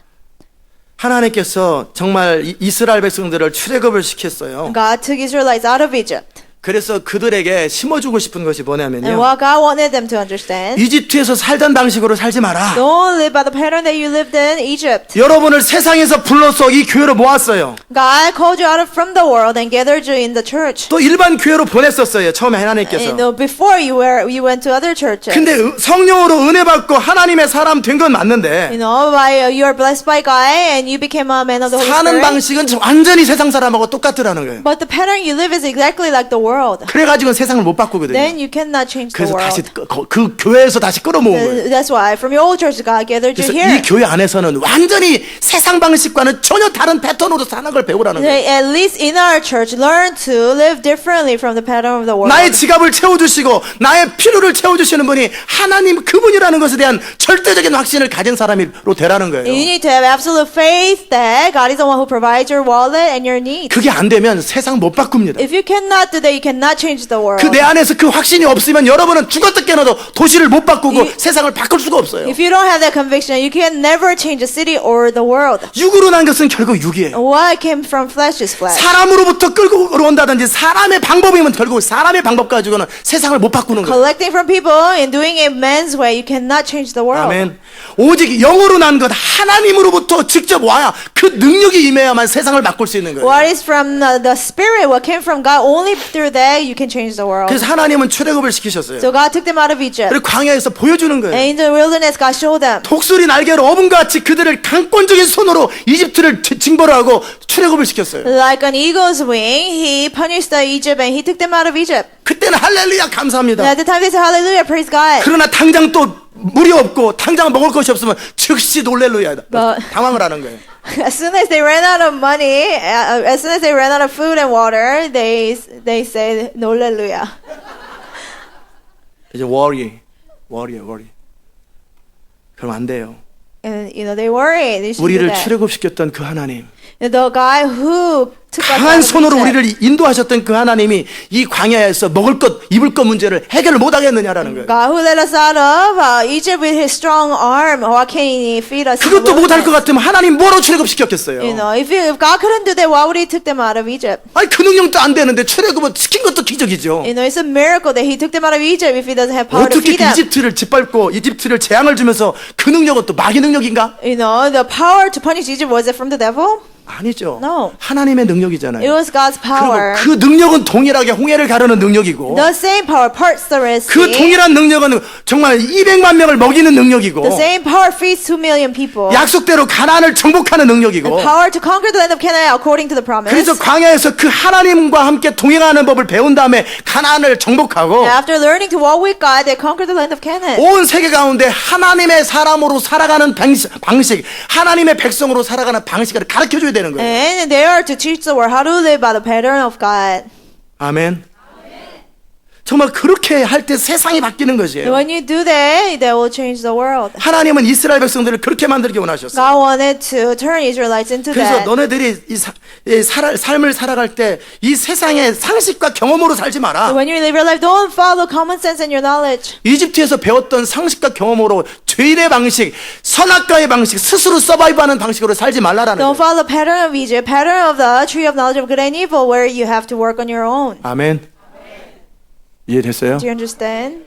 하나님께서 정말 이스라엘 백성들을 출애굽을 시켰어요. God took Israelites out of Egypt. 그래서 그들에게 심어주고 싶은 것이 And 뭐냐면요. what God wanted them to understand, 이집트에서 살던 방식으로 살지 마라. don't live by the pattern that you lived in Egypt. 여러분을 세상에서 불러서 이 교회로 모았어요. God called you out from the world and gathered you in the church. 또 일반 교회로 보냈었어요. 처음에 하나님께서. And before you went to other churches. 근데 성령으로 은혜 받고 하나님의 사람 된 건 맞는데 You know, you are blessed by God and you became a man of the Holy 사는 Spirit. 방식은 완전히 세상 사람하고 똑같더라는 거예요. But the pattern you live is exactly like the world. 그래가지고 세상을 못 바꾸거든요. Then you cannot change the 그래서 다시 world. 그 교회에서 다시 끌어모은 거예요. That's why from your old church God gathered you 그래서 here. 이 교회 안에서는 완전히 세상 방식과는 전혀 다른 패턴으로 사는 걸 배우라는 거예요. At least in our church, learn to live differently from the pattern of the world. 나의 지갑을 채워주시고 나의 필요를 채워주시는 분이 하나님 그분이라는 것에 대한 절대적인 확신을 가진 사람으로 되라는 거예요. You need to have absolute faith that God is the one who provides your wallet and your needs. 그게 안 되면 세상 못 바꿉니다. If you cannot do that, you cannot change the world. 그 내 안에서 그 확신이 없으면 여러분은 죽었다 깨어나도 도시를 못 바꾸고 세상을 바꿀 수가 없어요. If you don't have that conviction, you can never change a city or the world. 육으로 난 것은 결국 육이에요. What came from flesh is flesh. 사람으로부터 끌고 온다든지 사람의 방법이면 결국 사람의 방법 가지고는 세상을 못 바꾸는 거예요. Collecting from people and doing it man's way, you cannot change the world. 아멘. 오직 영으로 난 것 하나님으로부터 직접 와야 그 능력이 임해야만 세상을 바꿀 수 있는 거예요. What is from the Spirit, what came from God, only through that you can change the world. 그래서 하나님은 출애굽을 시키셨어요. So God took them out of Egypt. 그리고 광야에서 보여주는 거예요. And in the wilderness, God showed them. 독수리 날개로 어분같이 그들을 강권적인 손으로 이집트를 징벌을 하고 출애굽을 시켰어요. Like an eagle's wing, he punished the Egypt and he took them out of Egypt. 그때는 할렐루야 감사합니다. And at the time they said, Hallelujah, praise God. 그러나 당장 또 물이 없고 당장 먹을 것이 없으면 즉시 놀렐루야 당황을 하는 거예요. As soon as they ran out of money, as soon as they ran out of food and water, they said, Hallelujah. 이제 worry. 그럼 안 돼요. And they worried. They shouldn't do 우리를 that. 출애굽시켰던 그 하나님, The guy who took us out 강한 of 손으로 Egypt. 우리를 인도하셨던 그 하나님이 이 광야에서 먹을 것, 입을 것 문제를 해결을 못 하겠느냐라는 거예요. God who led us out of Egypt with his strong arm, why can't he feed us? in the 그것도 못 할 것 wilderness? 같으면 하나님 뭐로 출애굽시켰겠어요? If God couldn't do that, why would he took them out of Egypt? 아니 그 능력도 안 되는데 출애굽을 시킨 것도 기적이죠. It's a miracle that he took them out of Egypt if he doesn't have power to 어떻게 feed them. 이집트를 짓밟고 이집트를 재앙을 주면서 그 능력은 또 마귀 능력인가? The power to punish Egypt, was it from the devil? 아니죠. No. 하나님의 It 능력이잖아요. was God's power. 그리고 그 능력은 동일하게 홍해를 가르는 능력이고 The same power parts the Red 그 Sea. 동일한 능력은 정말 200만 명을 먹이는 능력이고 The same power feeds 2 million people. 약속대로 가나안을 정복하는 능력이고 The power to conquer the land of Canaan according to the promise. 그래서 광야에서 그 하나님과 함께 동행하는 법을 배운 다음에 가나안을 정복하고 After learning to walk with God, they conquered the land of Canaan. 온 세계 가운데 하나님의 사람으로 살아가는 방식, 하나님의 백성으로 살아가는 방식을 가르쳐줘야 되는 거예요. And they are to teach the world how to live by the pattern of God. 아멘. 정말 그렇게 할 때 세상이 바뀌는 것이에요. When you do that, that will change the world. 하나님은 이스라엘 백성들을 그렇게 만들기 원하셨어요. God wanted to turn Israelites into 그래서 that. 너네들이 이 삶을 살아갈 때 이 세상의 상식과 경험으로 살지 마라. When you live your life, don't follow common sense and your knowledge. 이집트에서 배웠던 상식과 경험으로 죄인의 방식, 선악과의 방식, 스스로 서바이브하는 방식으로 살지 말라라는 Don't 거예요. follow the pattern of Egypt, pattern of the tree of knowledge of good and evil, where you have to work on your own. 아멘. 이해됐어요? Do you understand?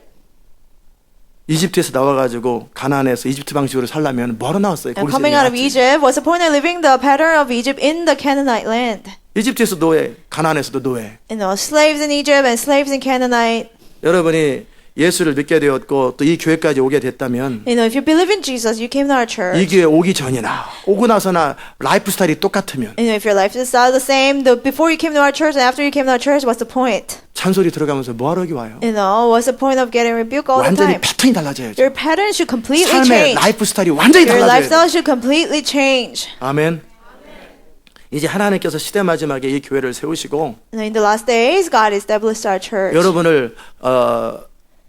이집트에서 나와가지고 가나안에서 이집트 방식으로 살려면 뭐로 나왔어요? And 거기서 coming out of 해야지. Egypt, what's the point of living the pattern of Egypt in the Canaanite land? 이집트에서 노예, 가나안에서도 노예. Slaves in Egypt and slaves in Canaanite. 여러분이 예수를 믿게 되었고 또 이 교회까지 오게 됐다면 If you believe in Jesus, you came to our 이 church. 교회 오기 전이나 오고 나서나 라이프 스타일이 똑같으면 If your life is the same, before you came to our church and after you came to our church, what's the point? 잔소리 들어가면서 뭐하러 여기 와요? What's the point of getting rebuked all the 완전히 time? 패턴이 달라져야죠. Your pattern should completely 삶의 change. 라이프 스타일이 완전히 Your 달라져야 lifestyle 돼요. should completely change. 아멘. 이제 하나님께서 시대 마지막에 이 교회를 세우시고 In the last days, God established our church. 여러분을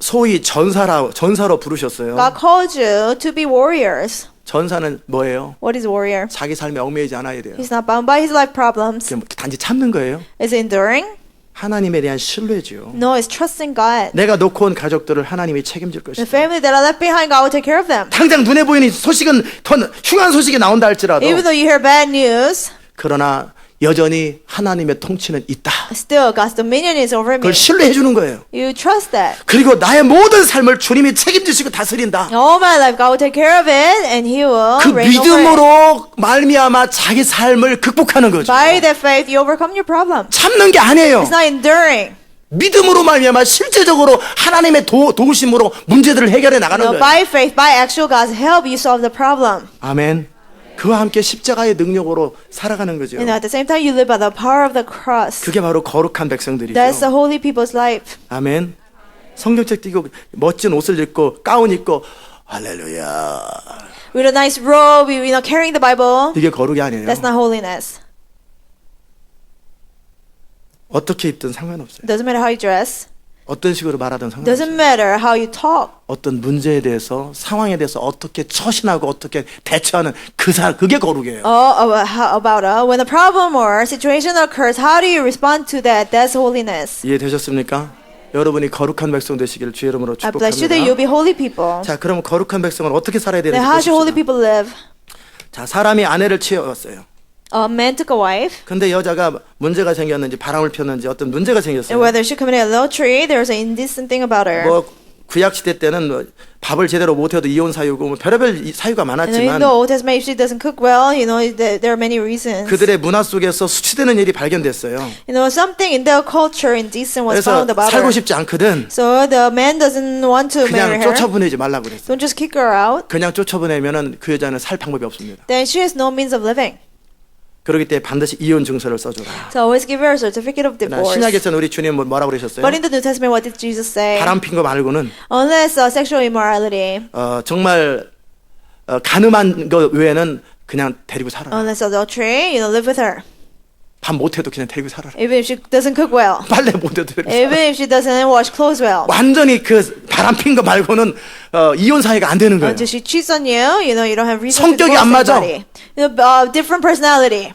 소위 전사로 부르셨어요. God called you to be warriors. 전사는 뭐예요? What is warrior? 자기 삶에 얽매이지 않아야 돼요. He's not bound by his life problems. 그냥 단지 참는 거예요. Is it enduring? 하나님에 대한 신뢰죠. No, it's trusting God. 내가 놓고 온 가족들을 하나님이 책임질 The 것이다. family that I left behind, God will take care of them. 당장 눈에 보이는 소식은 더 흉한 소식이 나온다 할지라도 Even though you hear bad news, 그러나 여전히 하나님의 통치는 있다. still God's dominion is over me. 그걸 신뢰해 주는 거예요. You trust that. 그리고 나의 모든 삶을 주님이 책임지시고 다스린다. All my life, God will take care of it, and He will 그 reign over it. 믿음으로 말미암아 자기 삶을 극복하는 거죠. By that faith, you overcome your problem. 참는 게 아니에요. It's not enduring. 믿음으로 말미암아 실제적으로 하나님의 도우심으로 문제들을 해결해 나가는 거예요. By faith, by actual God's help, you solve the problem. 아멘. 그와 함께 십자가의 능력으로 살아가는 거죠. And at the same time, you live by the power of the cross. 그게 바로 거룩한 백성들이죠. That's the holy people's life. 아멘. 성경책 띄고 멋진 옷을 입고 가운 입고 할렐루야. With a nice robe, carrying the Bible. 이게 거룩이 아니에요. That's not holiness. 어떻게 입든 상관없어요. Doesn't matter how you dress. 어떤 식으로 말하든 Doesn't 상관없어요. matter how you talk. 어떤 문제에 대해서 상황에 대해서 어떻게 처신하고 어떻게 대처하는 그게 거룩이에요. When a problem or situation occurs, how do you respond to that? That's holiness. 이해되셨습니까? 여러분이 거룩한 백성 되시기를 주의 이름으로 I bless you that you'll 축복합니다. be holy people. 자, 그럼 거룩한 백성은 어떻게 살아야 되는지 Then how should holy 보십시다. people live? 자, 사람이 아내를 취해왔어요. A man took a wife, 근데 여자가 문제가 생겼는지 바람을 폈는지 어떤 문제가 and 생겼어요. whether she committed adultery, there's an indecent thing about her. 뭐 구약 시대 때는 뭐 밥을 제대로 못해도 이혼 사유고 뭐 별의별 사유가 And in 많았지만 the Old Testament, if she doesn't cook well, there are many reasons. 그들의 문화 속에서 수치되는 일이 발견됐어요. Something in their culture indecent was 그래서 found about 살고 her. 싶지 않거든. So the man doesn't want to marry 그냥 her. 쫓아보내지 말라고 그랬어요. Don't just kick her out. 그냥 쫓아보내면은 그 여자는 살 방법이 없습니다. Then she has no means of living. 그렇기 때문에 반드시 이혼 증서를 써줘라. So always give her a certificate of divorce. 신약에서는 우리 주님 뭐라고 그러셨어요? But in the New Testament, what did Jesus say? 바람 핀 거 말고는 Unless sexual immorality, 정말 가늠한 거 외에는 그냥 데리고 살아라. unless adultery, live with her. 밥 못해도 그냥 데리고 살아라. Even if she doesn't cook well. 빨래 못해도 데리고 살아라. Even if she doesn't wash clothes well. 완전히 그 바람 핀 거 말고는 이혼 사회가 안 되는 거예요. Until she cheats on you, you don't have reason to 성격이 divorce 안 맞아. anybody. Different personality.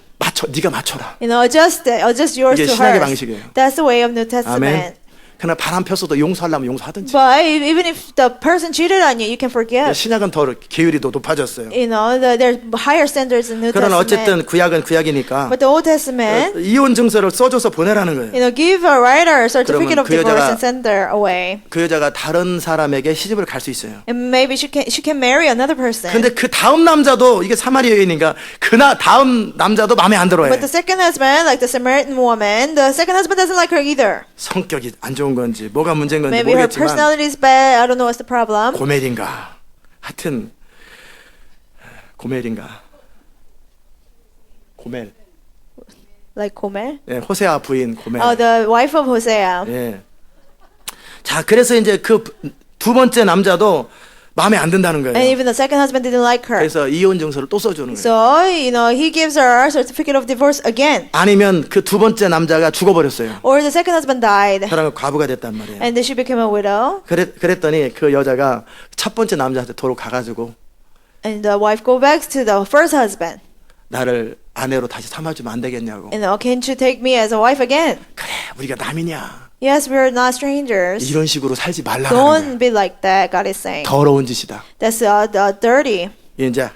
네가 맞춰라. Adjust yours 이게 to 신약의 hers. 방식이에요. That's the way of New 아멘. Testament. 그러나 바람 폈어도 용서하려면 용서하든지. But even if the person cheated on you, you can forgive. 신약은 더 계율이 더 높아졌어요. There's higher standards in New 그러나 Testament. 어쨌든 구약은 구약이니까 But the Old Testament, 이혼 증서를 써줘서 보내라는 거예요. give a writer a certificate of 그러면 그 divorce 여자가- and send her away. 그 여자가 다른 사람에게 시집을 갈 수 있어요. And maybe she can marry another person. 근데 그 다음 남자도 이게 사마리아 여인인가 다음 남자도 마음에 안 들어해. But the second husband, like the Samaritan woman, the second husband doesn't like her either. 성격이 안 좋은 건지 뭐가 문제인 건지 Maybe her 모르겠지만 personality is bad. I don't know what's the problem. 고멜인가 하여튼 고멜인가 고멜 Like Gomer. 예, 호세아 부인 고멜. The wife of Hosea. 예. 자, 그래서 이제 그 두 번째 남자도 마음에 안 든다는 And 거예요. even the second husband didn't like her. 그래서 이혼 증서를 또 써주는 거예요. So, he gives her a certificate of divorce again. 아니면 그 두 번째 남자가 죽어버렸어요. Or the second husband died. 사람은 과부가 됐단 말이에요. And then she became a widow. 그랬더니 그 여자가 첫 번째 남자한테 도로 가가지고 And the wife go back to the first husband. 나를 아내로 다시 삼아주면 안 되겠냐고. And can't you take me as a wife again? 그래, 우리가 남이냐. Yes, we're not strangers. 이런 식으로 살지 말라는 Don't 거예요. be like that, God is saying. 더러운 짓이다. That's dirty. 이제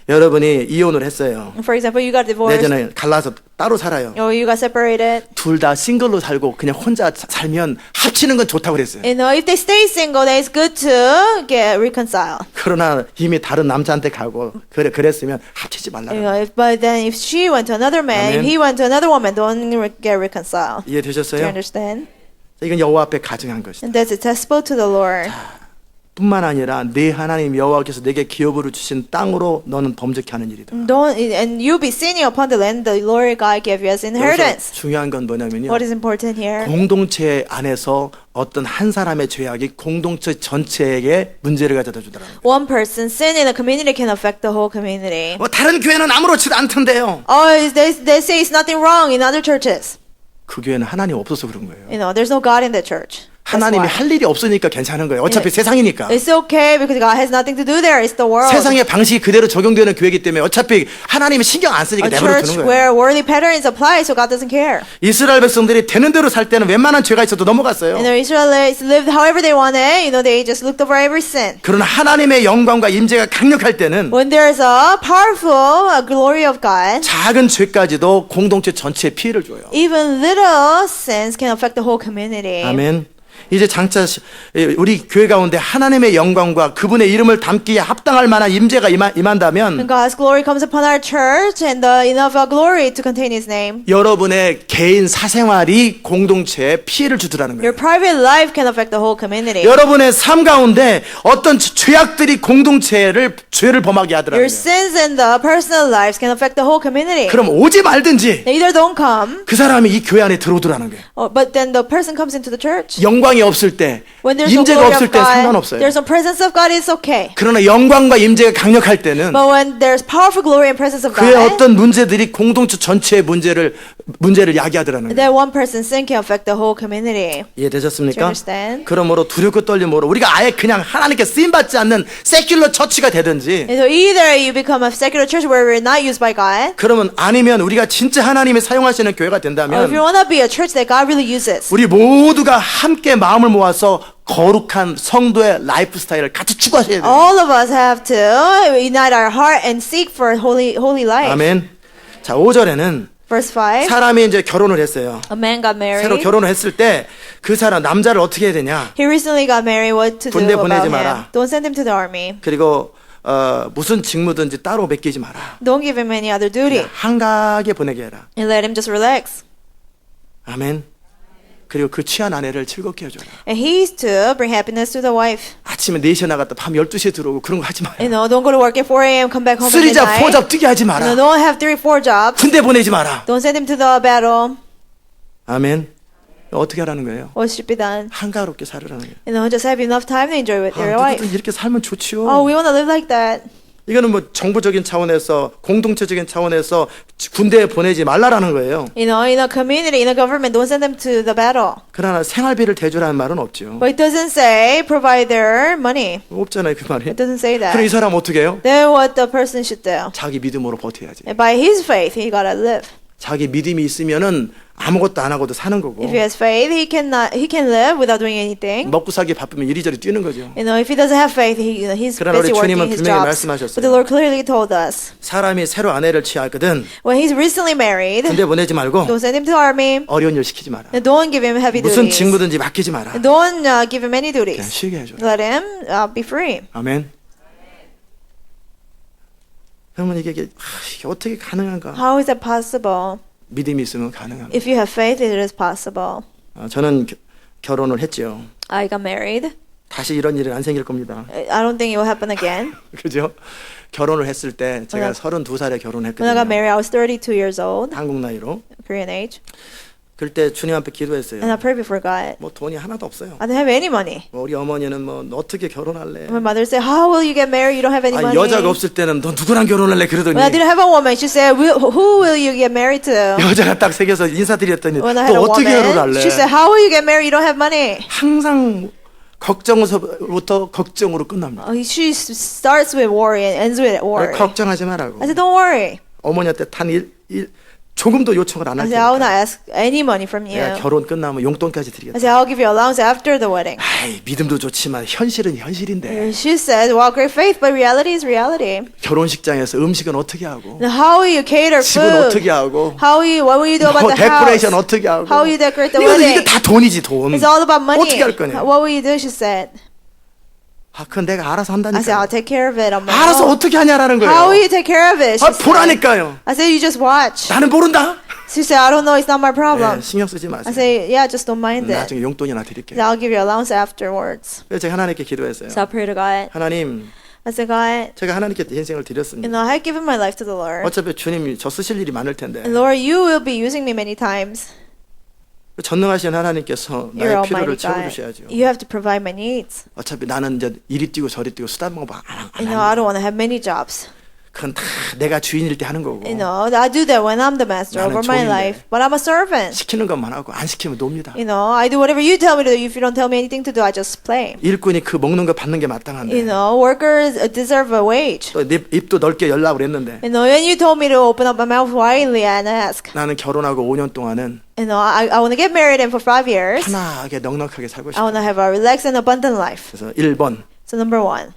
여러분이 이혼을 했어요. For example, you got divorced. 내전에 갈라서 따로 살아요. Or you got separated. 둘 다 싱글로 살고 그냥 혼자 살면 합치는 건 좋다고 그랬어요. You know, if they stay single, then it's good to get reconciled. 그러나 이미 다른 남자한테 가고 그랬으면 합치지 말라. You know, but then if she went to another man, Amen. if he went to another woman, don't get reconciled. Do you 이해되셨어요? understand? 이건 여호와 앞에 가증한 것이다. And that's detestable to the Lord. 뿐만 아니라 내 하나님 여호와께서 내게 기업으로 주신 땅으로 너는 범죄케 하는 일이다. Don't and you be sinning upon the land the Lord God gave you as 여기서 inheritance. 중요한 건 뭐냐면요. What is important here? 공동체 안에서 어떤 한 사람의 죄악이 공동체 전체에게 문제를 가져다 주더라고요. One person's sin in a community can affect the whole community. 뭐 다른 교회는 아무렇지도 않던데요. Oh, they say it's nothing wrong in other churches. 그 교회는 하나님 없어서 그런 거예요. You know, there's no God in that church. That's 하나님이 why. 할 일이 없으니까 괜찮은 거예요. 어차피 세상이니까. It's okay because God has nothing to do there. It's the world. 세상의 방식이 그대로 적용되는 교회이기 때문에 어차피 하나님이 신경 안 쓰니까 A 내버려 church 두는 거예요. where worldly patterns apply, so God doesn't care. 이스라엘 백성들이 되는 대로 살 때는 웬만한 죄가 있어도 넘어갔어요. And the Israelites lived however they wanted. You know, they just looked over every sin. 그러나 하나님의 영광과 임재가 강력할 때는 When there's a powerful glory of God, 작은 죄까지도 공동체 전체에 피해를 줘요. even little sins can affect the whole community. 아멘. 이제 장차 우리 교회 가운데 하나님의 영광과 그분의 이름을 담기에 합당할 만한 임재가 임한다면 When God's glory comes upon our church and enough glory to contain His name, 여러분의 개인 사생활이 공동체에 피해를 주더라는 your 거예요. private life can affect the whole community. 여러분의 삶 가운데 어떤 죄악들이 공동체를 죄를 범하게 하더라고요. Your sins and the personal lives can affect the whole community. 그럼 오지 말든지 They either don't come, 그 사람이 이 교회 안에 들어오더라는 거예요. but then the person comes into the church. 영광이 없을 때, When there's no 임재가 glory 없을 of 때 God, 상관없어요. there's no presence of God, it's okay. 그러나 영광과 임재가 강력할 때는 But when there's powerful glory and presence of 그의 God, 어떤 문제들이 공동체 전체의 문제를 야기하더라는 거예요. then one person's sin can affect the whole community. Do you 이해되셨습니까? understand? 그러므로 두렵고 떨림으로 우리가 아예 그냥 하나님께 쓰임받지 않는 세큘러 처치가 되든지 And so either you become a secular church where we're not used by God, 그러면 아니면 우리가 진짜 하나님이 사용하시는 교회가 or if you 된다면 want to be a church that God really uses, 우리 모두가 함께 마음을 모아서 거룩한 성도의 라이프 스타일을 같이 추구하셔야 돼요. all of us have to unite our heart and seek for holy life. 아멘. 자, 5절에는 Verse 5, 사람이 이제 결혼을 했어요. a man got 새로 married. 결혼을 했을 때 그 사람 남자를 어떻게 해야 되냐? He recently got married. What to do 군대 about 보내지 him? 마라. Don't send him to the army. 그리고 무슨 직무든지 따로 맡기지 마라. Don't give him any other duty. 한가하게 보내게 해라. And let him just relax. 아멘. 그리고 그 취한 아내를 즐겁게 해줘라. And he is to bring happiness to the wife. 아침에 4시에 나갔다 밤 12시에 들어오고 그런 거 하지 마요. You know, don't go to work at 4 a.m., come back home at 3잡, midnight. 4잡 뛰게 하지 You know, 마라. don't have 3, 4 jobs. 군대 보내지 마라. Don't send him to the battle. 아멘. 어떻게 하라는 거예요? What should be done? 한가롭게 살으라는 거예요. You know, just have enough time to enjoy with your wife. 누구든 이렇게 살면 좋지요. Oh, we want to live like that. 이거는 뭐 정부적인 차원에서 공동체적인 차원에서 군대에 보내지 말라라는 거예요. You know, in a community, in a government, don't send them to the battle. 그러나 생활비를 대주라는 말은 없죠. But it doesn't say provide their money. 없잖아요, 그 말이. It doesn't say 그럼 이 that. 사람 어떻게 해요? Then what the person should do? 자기 믿음으로 버텨야지. And by his faith, he gotta live. 자기 믿음이 있으면은 아무것도 안 하고도 사는 거고. If he has faith, he can live without doing anything. 먹고 살기 바쁘면 이리저리 뛰는 거죠. You know, if he doesn't have faith, he's 그러나 우리 busy working 주님은 his 분명히 jobs. 말씀하셨어요. But the Lord clearly told us 사람이 새로 아내를 취하거든 when he's recently married, 군대 보내지 말고 don't send him to the army. 어려운 일 시키지 마라. And don't give him heavy 무슨 duties. 직무든지 맡기지 마라. And don't give him any 그냥 duties. 쉬게 해줘. Let him be free. 아멘. 그러면 이게 어떻게 가능한가? How is that possible? 믿음이 있으면 가능합니다. If you have faith, it is possible. 저는 결혼을 했죠. I got married. 다시 이런 일은 안 생길 겁니다. I don't think it will happen again. 그죠? 결혼을 했을 때 제가 32살에 When I got 결혼했거든요. married, I was 32 years old, 한국 나이로. Korean age, 그때 주님 앞에 기도했어요. and I prayed before God. 뭐 돈이 하나도 없어요. I didn't have any money. 뭐 우리 어머니는 뭐 너 어떻게 결혼할래? My mother said, "How will you get married? You don't have any 아, money." 여자가 없을 때는 너 누구랑 결혼할래? 그러더니 When I didn't have a woman, she said, "Who will you get married to?" 여자가 딱 새겨서 인사드렸더니 When I had 또 a 어떻게 woman, 결혼할래? she said, "How will you get married? You don't have money." 항상 걱정서부터 걱정으로 끝납니다. She starts with worry and ends with worry. 걱정하지 말라고. I said, "Don't worry." 어머니한테 조금도 요청을 안 I 할 said, I will not 테니까 ask any money from you. 내가 결혼 끝나면 용돈까지 I 드리겠다. said, I'll give you allowance after the wedding. 아이, 믿음도 좋지만 현실은 현실인데 She said, well, great faith, but reality is reality. 결혼식장에서 음식은 어떻게 하고 Now, how will you cater 집은 food? 어떻게 하고 What will you do about the 데코레이션 house? 어떻게 하고 How will you decorate the 이게 wedding? 다 돈이지 돈. It's all about money. 어떻게 할 거냐? What will you do? She said. 아, 그건 내가 알아서 I said, 한다니까. I'll take care of it on my 알아서 own. 어떻게 하냐라는 How will 거예요. you take care of it? She 아, said. 보라니까요. I said, you just watch. 나는 모른다. She said, I don't know. It's not my problem. 예, 신경 쓰지 I 마세요. said, yeah, just don't mind it. 나중에 용돈이나 드릴게요. I'll give you allowance afterwards. 그래서 제가 하나님께 기도했어요. So I prayed to God. 하나님, I said, God, 제가 하나님께 인생을 you 드렸습니다. know, I have given my life to the Lord. 어차피 주님이 저 쓰실 일이 많을 텐데 And Lord, you will be using me many times. 전능하신 하나님께서 You're 나의 필요를 Almighty God. 채워주셔야죠. You have to provide my needs. 어차피 나는 이제 이리 뛰고 저리 뛰고 수다 먹고 안 You know, I don't want to have many jobs. 그건 다 내가 주인일 때 하는 거고 You know, I do that when I'm the master 나는 over my 종인데. life. But I'm a servant. 시키는 것만 하고 안 시키면 놉니다. You know, I do whatever you tell me to do. If you don't tell me anything to do, I just play. 일꾼이 그 먹는 거 받는 게 You 마땅한데 know, workers deserve a wage. 또 내 입도 넓게 열라고 그랬는데 You know, when you told me to open up my mouth widely and ask, 나는 결혼하고 5년 동안은 you know, I want to get married and for 5 years, 편하게 넉넉하게 살고 I want 싶어요. to have a relaxed and abundant life. 그래서 1번 So number 1,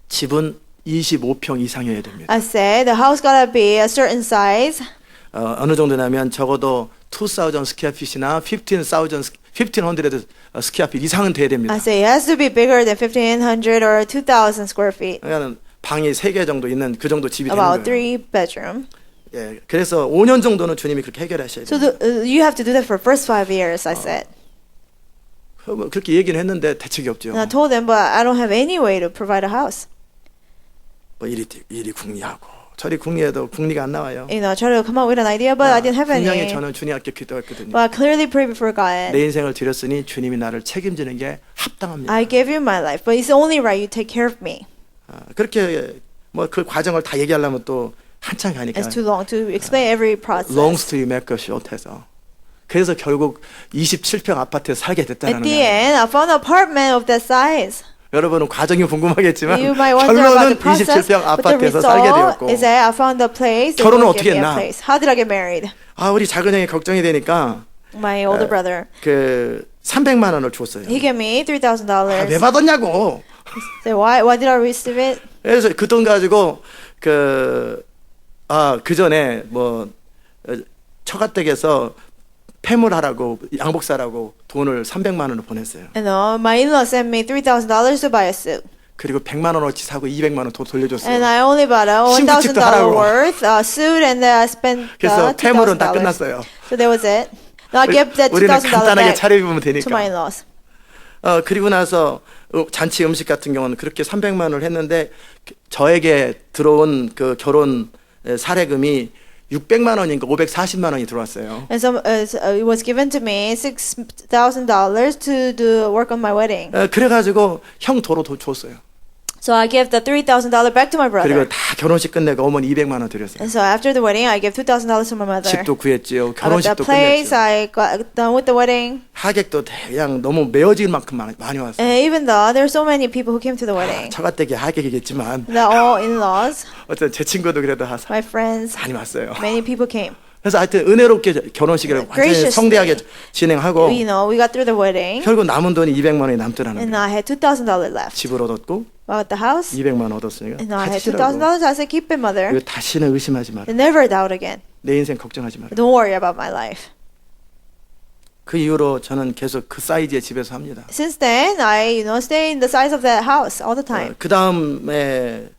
집은 25평 이상이어야 됩니다. I said the house gotta be a certain size. 어느 정도냐면 적어도 2,000 스퀘어핏이나 1,500 스퀘어핏 이상은 돼야 됩니다. I say it has to be bigger than 1,500 or 2,000 square feet. 그러니까 방이 3개 정도 있는 그 정도 집이 되는 About 거예요. 3 bedroom. 예, 그래서 5년 정도는 주님이 그렇게 해결하셔야 So 돼요. you have to do that for first 5 years, I said. 그렇게 얘기는 했는데 대책이 없죠. And I told them, but I don't have any way to provide a house. 뭐 이리 궁리하고 저리 궁리해도 궁리가 안 나와요. You know, I tried to come up with an idea, but I didn't have 분명히 any. 저는 주님 앞에 기도했거든요. But I clearly prayed before God. 내 인생을 드렸으니 주님이 나를 책임지는 게 합당합니다. I gave you my life, but it's only right you take care of me. 그렇게 뭐 그 과정을 다 얘기하려면 또 한참 가니까 It's too long to explain every process. long story make a short해서 그래서 결국 27평 아파트에서 살게 At 됐다는 the 거예요. end, I found an apartment of that size. 여러분은 과정이 궁금하겠지만 You might wonder about the 결론은 process, 27평 but the 아파트에서 살게 result 되었고 is that I found a place. They 결혼은 will 어떻게 give me a 했나? place. How did I get married? 우리 작은 형이 걱정이 되니까 My older brother, 그 300만 원을 줬어요. he gave me $3,000. 왜 받았냐고. So why did I receive it? 그래서 그 돈 가지고 그 전에 뭐 처가댁에서 폐물하라고 양복 사라고 돈을 300만 원을 보냈어요. You know, my in-law sent me $3,000 to buy a suit. 그리고 100만 원어치 사고 200만 원 더 돌려줬어요. And I only bought a 신부집도 $1,000 하라고. worth suit, and then I spent 그래서 폐물은 다 $2,000. 끝났어요. So that was it. Now I gave that 우리는 $2,000 간단하게 back 차려입으면 to my 되니까. in-laws. 그리고 나서 잔치 음식 같은 경우는 그렇게 300만 원을 했는데 저에게 들어온 그 결혼 사례금이 600만 원인가 540만 원이 들어왔어요. And so it was given to me $6,000 to do work on my wedding. 그래가지고 형 도로 줬어요. So I gave the $3,000 back to my brother. 그리고 다 결혼식 끝내고 어머니 200만 원 드렸어요. And so after the wedding, I gave $2,000 to my mother. 집도 구했지요. I got the 결혼식도 place. 끝냈죠. I got done with the wedding. 하객도 그냥 너무 메어질 만큼 많이 왔어요. And even though there are so many people who came to the wedding, 처가댁이 하객이겠지만 they're all in-laws, 어쨌든 제 친구도 그래도 my friends, 많이 왔어요. many people came. 그래서 하여튼 은혜롭게 결혼식을 완전히 Graciously. 성대하게 진행하고 You know, we got through the wedding, 결국 남은 돈이 200만 원이 남더라는 and 거예요. I had $2,000 left. 집을 얻었고 Bought the house, 200만 원 얻었으니까 and I had 가지시라고. $2,000. I said, keep it, mother. 이거 다시는 의심하지 마라. And never doubt again. 내 인생 걱정하지 마라. Don't worry about my life. 그 이후로 저는 계속 그 사이즈의 집에서 합니다. Since then, I, stay in the size of that house all the time. 그 다음에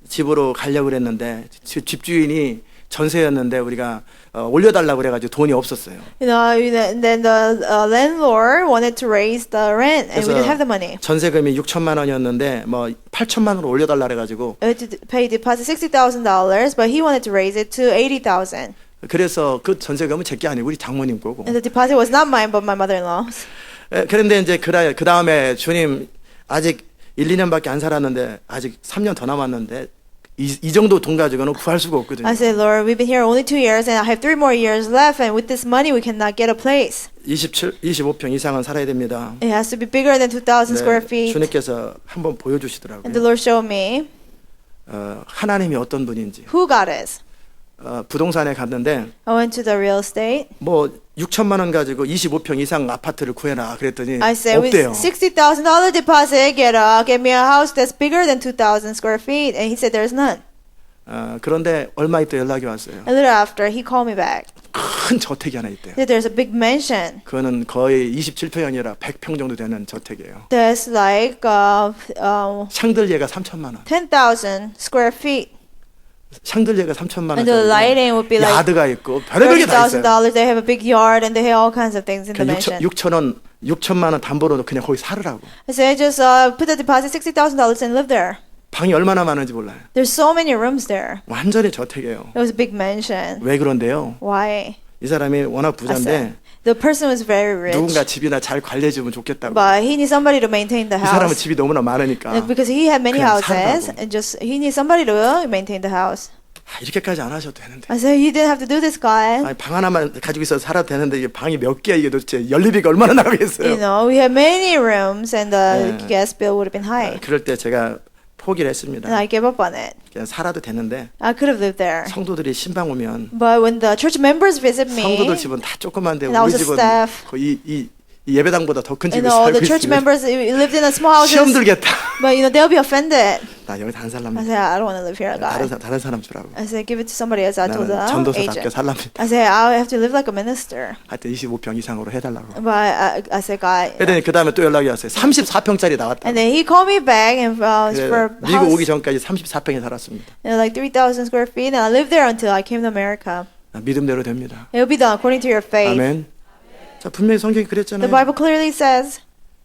집으로 가려고 그랬는데 집주인이 전세였는데 우리가 올려달라고 그래가지고 돈이 없었어요. And then the landlord wanted to raise the rent, and we didn't have the money. 전세금이 6천만 원이었는데 뭐 8천만 원으로 올려달라 그래가지고 We had to pay deposit $60,000, but he wanted to raise it to $80,000. 그래서 그 전세금은 제게 아니고 우리 장모님 거고. And the deposit was not mine, but my mother-in-law's. 그런데 이제 그 다음에 주님 아직 1, 2년밖에 안 살았는데 아직 3년 더 남았는데 이 정도 돈 가지고는 구할 수가 없거든요. I said, Lord, we've been here only 2 years, and I have 3 more years left, and with this money, we cannot get a place. 25평 이상은 살아야 됩니다. It has to be bigger than 2,000 square feet. 주님께서 한번 And the 보여주시더라고요. Lord showed me 하나님이 어떤 분인지. who God is. 부동산에 갔는데 I went to the real estate. 뭐 6천만 원 가지고 25평 이상 아파트를 구해라 그랬더니 I said, with 없대요. $60,000 deposit, get me a house that's bigger than 2,000 square feet. And he said, there's none. 그런데 얼마 있다 연락이 왔어요. A little after, he called me back. 큰 저택이 하나 있대요. That there's a big mansion. 그거는 거의 27평이 아니라 100평 정도 되는 저택이에요. That's like 샹들리에가 3천만 원. 10,000 square feet. 샹들리에가 3천만 원. And the lighting would be like 야드가 있고 별의별 게 다 있어요. $30,000. They have a big yard and they have all kinds of things in the mansion. 6천만 원 담보로 그냥 거기 살으라고. I said, just put the deposit $60,000 and live there. 방이 얼마나 많은지 몰라요. There's so many rooms there. 완전히 저택이에요. It was a big mansion. 왜 그런데요? Why? 이 사람이 워낙 I 부자인데 said, the person was very rich. 누군가 집이나 잘 관리해주면 좋겠다고. But he needs somebody to maintain the 이 사람은 house. 집이 너무나 많으니까. Because he had many 그냥 houses, 살라고. and just he needs somebody to maintain the house. 이렇게까지 안 하셔도 되는데. I said, you didn't have to do this, God. 아니, 방 하나만 가지고 있어서 살아도 되는데 이게 방이 몇 개야 이게 도대체 연료비가 얼마나 나가겠어요. You know, we had many rooms, and the Yeah. gas bill would have been high. 그럴 때 제가 포기를 And 했습니다. I gave up on it. 그냥 살아도 되는데 I could have lived there. 성도들이 신방 오면 But when the church members visit me, 성도들 집은 다 조그만데 And I was 우리 a 집은 staff. 거의 이 예배당보다 더 큰 you 집에 know, 살고 the church 있으면 members lived in a small 시험 houses, 들겠다. but you know, they'll be offended. 나 여기서 안 I 살랍니다. said, I don't want to live here, God. 다른 사람 주라고. I said, give it to somebody else. I told the 나는 전도사답게 agent. 살랍니다. I said, I have to live like a minister. 하여튼 25평 이상으로 해달라고. But I said, God. 그랬더니 그 다음에 또 연락이 왔어요. 34평짜리 나왔다. And then he called me back and for 미국 오기 house, 전까지 34평에 살았습니다. like 3,000 square feet, and I lived there until I came to America. 믿음대로 됩니다. It will be done according to your faith. 아멘. 자, 분명히 성경이 The 그랬잖아요. Bible clearly says,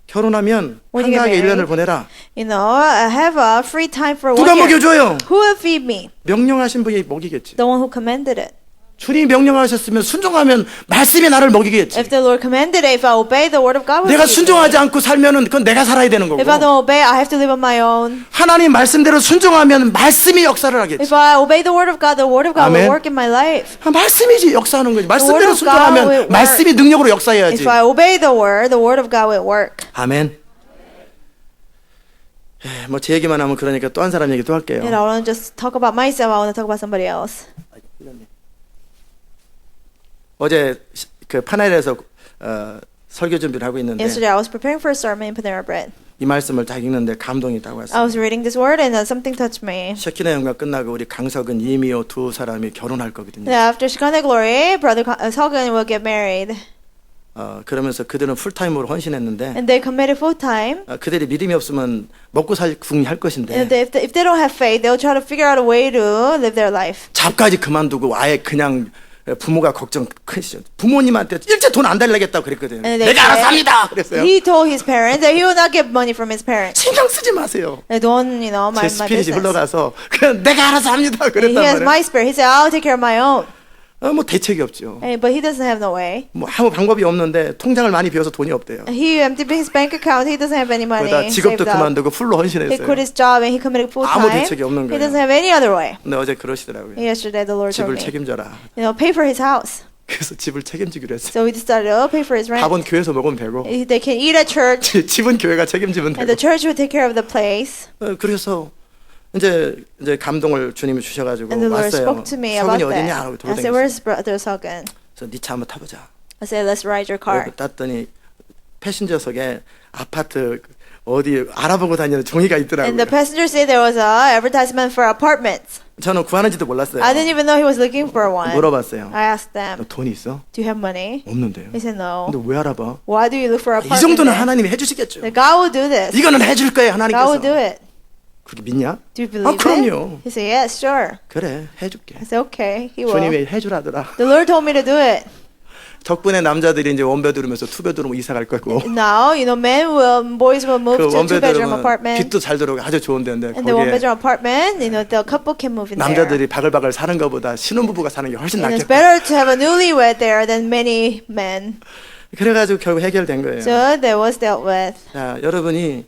결혼하면 When you get 한가하게 married, 1년을 보내라. you know, I have a free time for 1 누가 year. 먹여줘요? Who will feed me? 명령하신 분이 먹이겠지. The one who commanded it. 주님이 명령하셨으면 순종하면 말씀이 나를 먹이겠지. If the Lord commanded it, if I obey, the word of God will 내가 feed me. 순종하지 않고 살면은 그건 내가 살아야 되는 거고. If I don't obey, I have to live on my own. 하나님 말씀대로 순종하면 말씀이 역사를 하겠지. If I obey the word of God will 아멘. work in my life. 말씀이지 역사하는 거지. word 말씀대로 of God 순종하면 will work. 말씀이 능력으로 역사해야지. If I obey the word of God will work. 아멘. 뭐 제 얘기만 하면 그러니까 또 한 사람 얘기 또 할게요. And I want to just talk about myself. I want to talk about somebody else. 어제 그 파넬에서 설교 준비를 하고 있는데 Yesterday, I was preparing for a sermon in Panera Bread. 이 말씀을 딱 읽는데 감동이 있다고 I 했어요. was reading this word and something touched me. 셰키나 영가 끝나고 우리 강석은 이미호 두 사람이 결혼할 거거든요. After Shekinah Glory, Brother Seogun will get married. 그러면서 그들은 풀타임으로 헌신했는데 And they committed full time. 그들이 믿음이 없으면 먹고 살 궁리 할 And 것인데 if they don't have faith, they'll try to figure out a way to live their life. 잡까지 그만두고 아예 그냥 부모가 걱정 크시죠. 부모님한테 일체 돈 안 달라겠다고 그랬거든요. And they 내가 알아서 said- 합니다. 그랬어요. He told his parents that he will not get money from his parents. 신경 쓰지 마세요. They don't, 제 mind my 스피릿이 business. 흘러가서 그냥 내가 알아서 합니다. And 그랬단 he has 말이에요. my spirit. He said, I'll take care of my own. 뭐 대책이 없죠. But he doesn't have no way. 뭐 아무 방법이 없는데 통장을 많이 비워서 돈이 없대요. He emptied his bank account. He doesn't have any money. 그러다 직업도 saved up. 그만두고 풀로 He 헌신했어요. quit his job and he committed full 아무 time. 대책이 없는 He 거예요. doesn't have any other way. 근데 어제 그러시더라고요. Yesterday, the Lord 집을 told me, 책임져라. pay for his house. 그래서 집을 책임지기로 했어요. So we decided to pay for his rent. 밥은 교회에서 먹으면 되고 They can eat at church, 집은 교회가 책임지면 and the 되고. church will take care of the place. 그래서 이제 감동을 주님이 주셔가지고 And the Lord 왔어요. spoke to me about 서근이 어디냐 that. 하고 I said, 돌아다녔어요. where's Brother Seogun? 그래서 네 차 한번 타보자. I said, let's ride your car. 땄더니 패신저석에 아파트 어디 알아보고 다니는 종이가 And 있더라고요. the passenger said there was a advertisement for apartments. 저는 구하는지도 몰랐어요. I didn't even know he was looking for one. 물어봤어요. I asked 너 them, 돈이 있어? do you have money? 없는데요. He said, no. 근데 왜 알아봐? Why do you look for 이 apartments? 정도는 하나님이 해주시겠죠. That God will do this. 이거는 해줄 거예요 God will do 하나님께서. it. 그렇게 믿냐? Do you believe 그럼요. it? He said, yes, sure. 그래 해줄게. I said, okay, he will. 주님이 해주라더라. The Lord told me to do it. 덕분에 남자들이 이제 원베드룸에서 투베드룸 이사 갈 거고 Now, boys will move 그 to two-bedroom 원베드룸은 apartment. 빛도 잘 들어오고 아주 좋은 데인데 And the 거기에 one-bedroom apartment, the couple can move in there. 남자들이 바글바글 사는 것보다 신혼부부가 사는 게 훨씬 And it's 낫겠다. better to have a newlywed there than many men. 그래가지고 결국 해결된 거예요. So that was dealt with. 자, 여러분이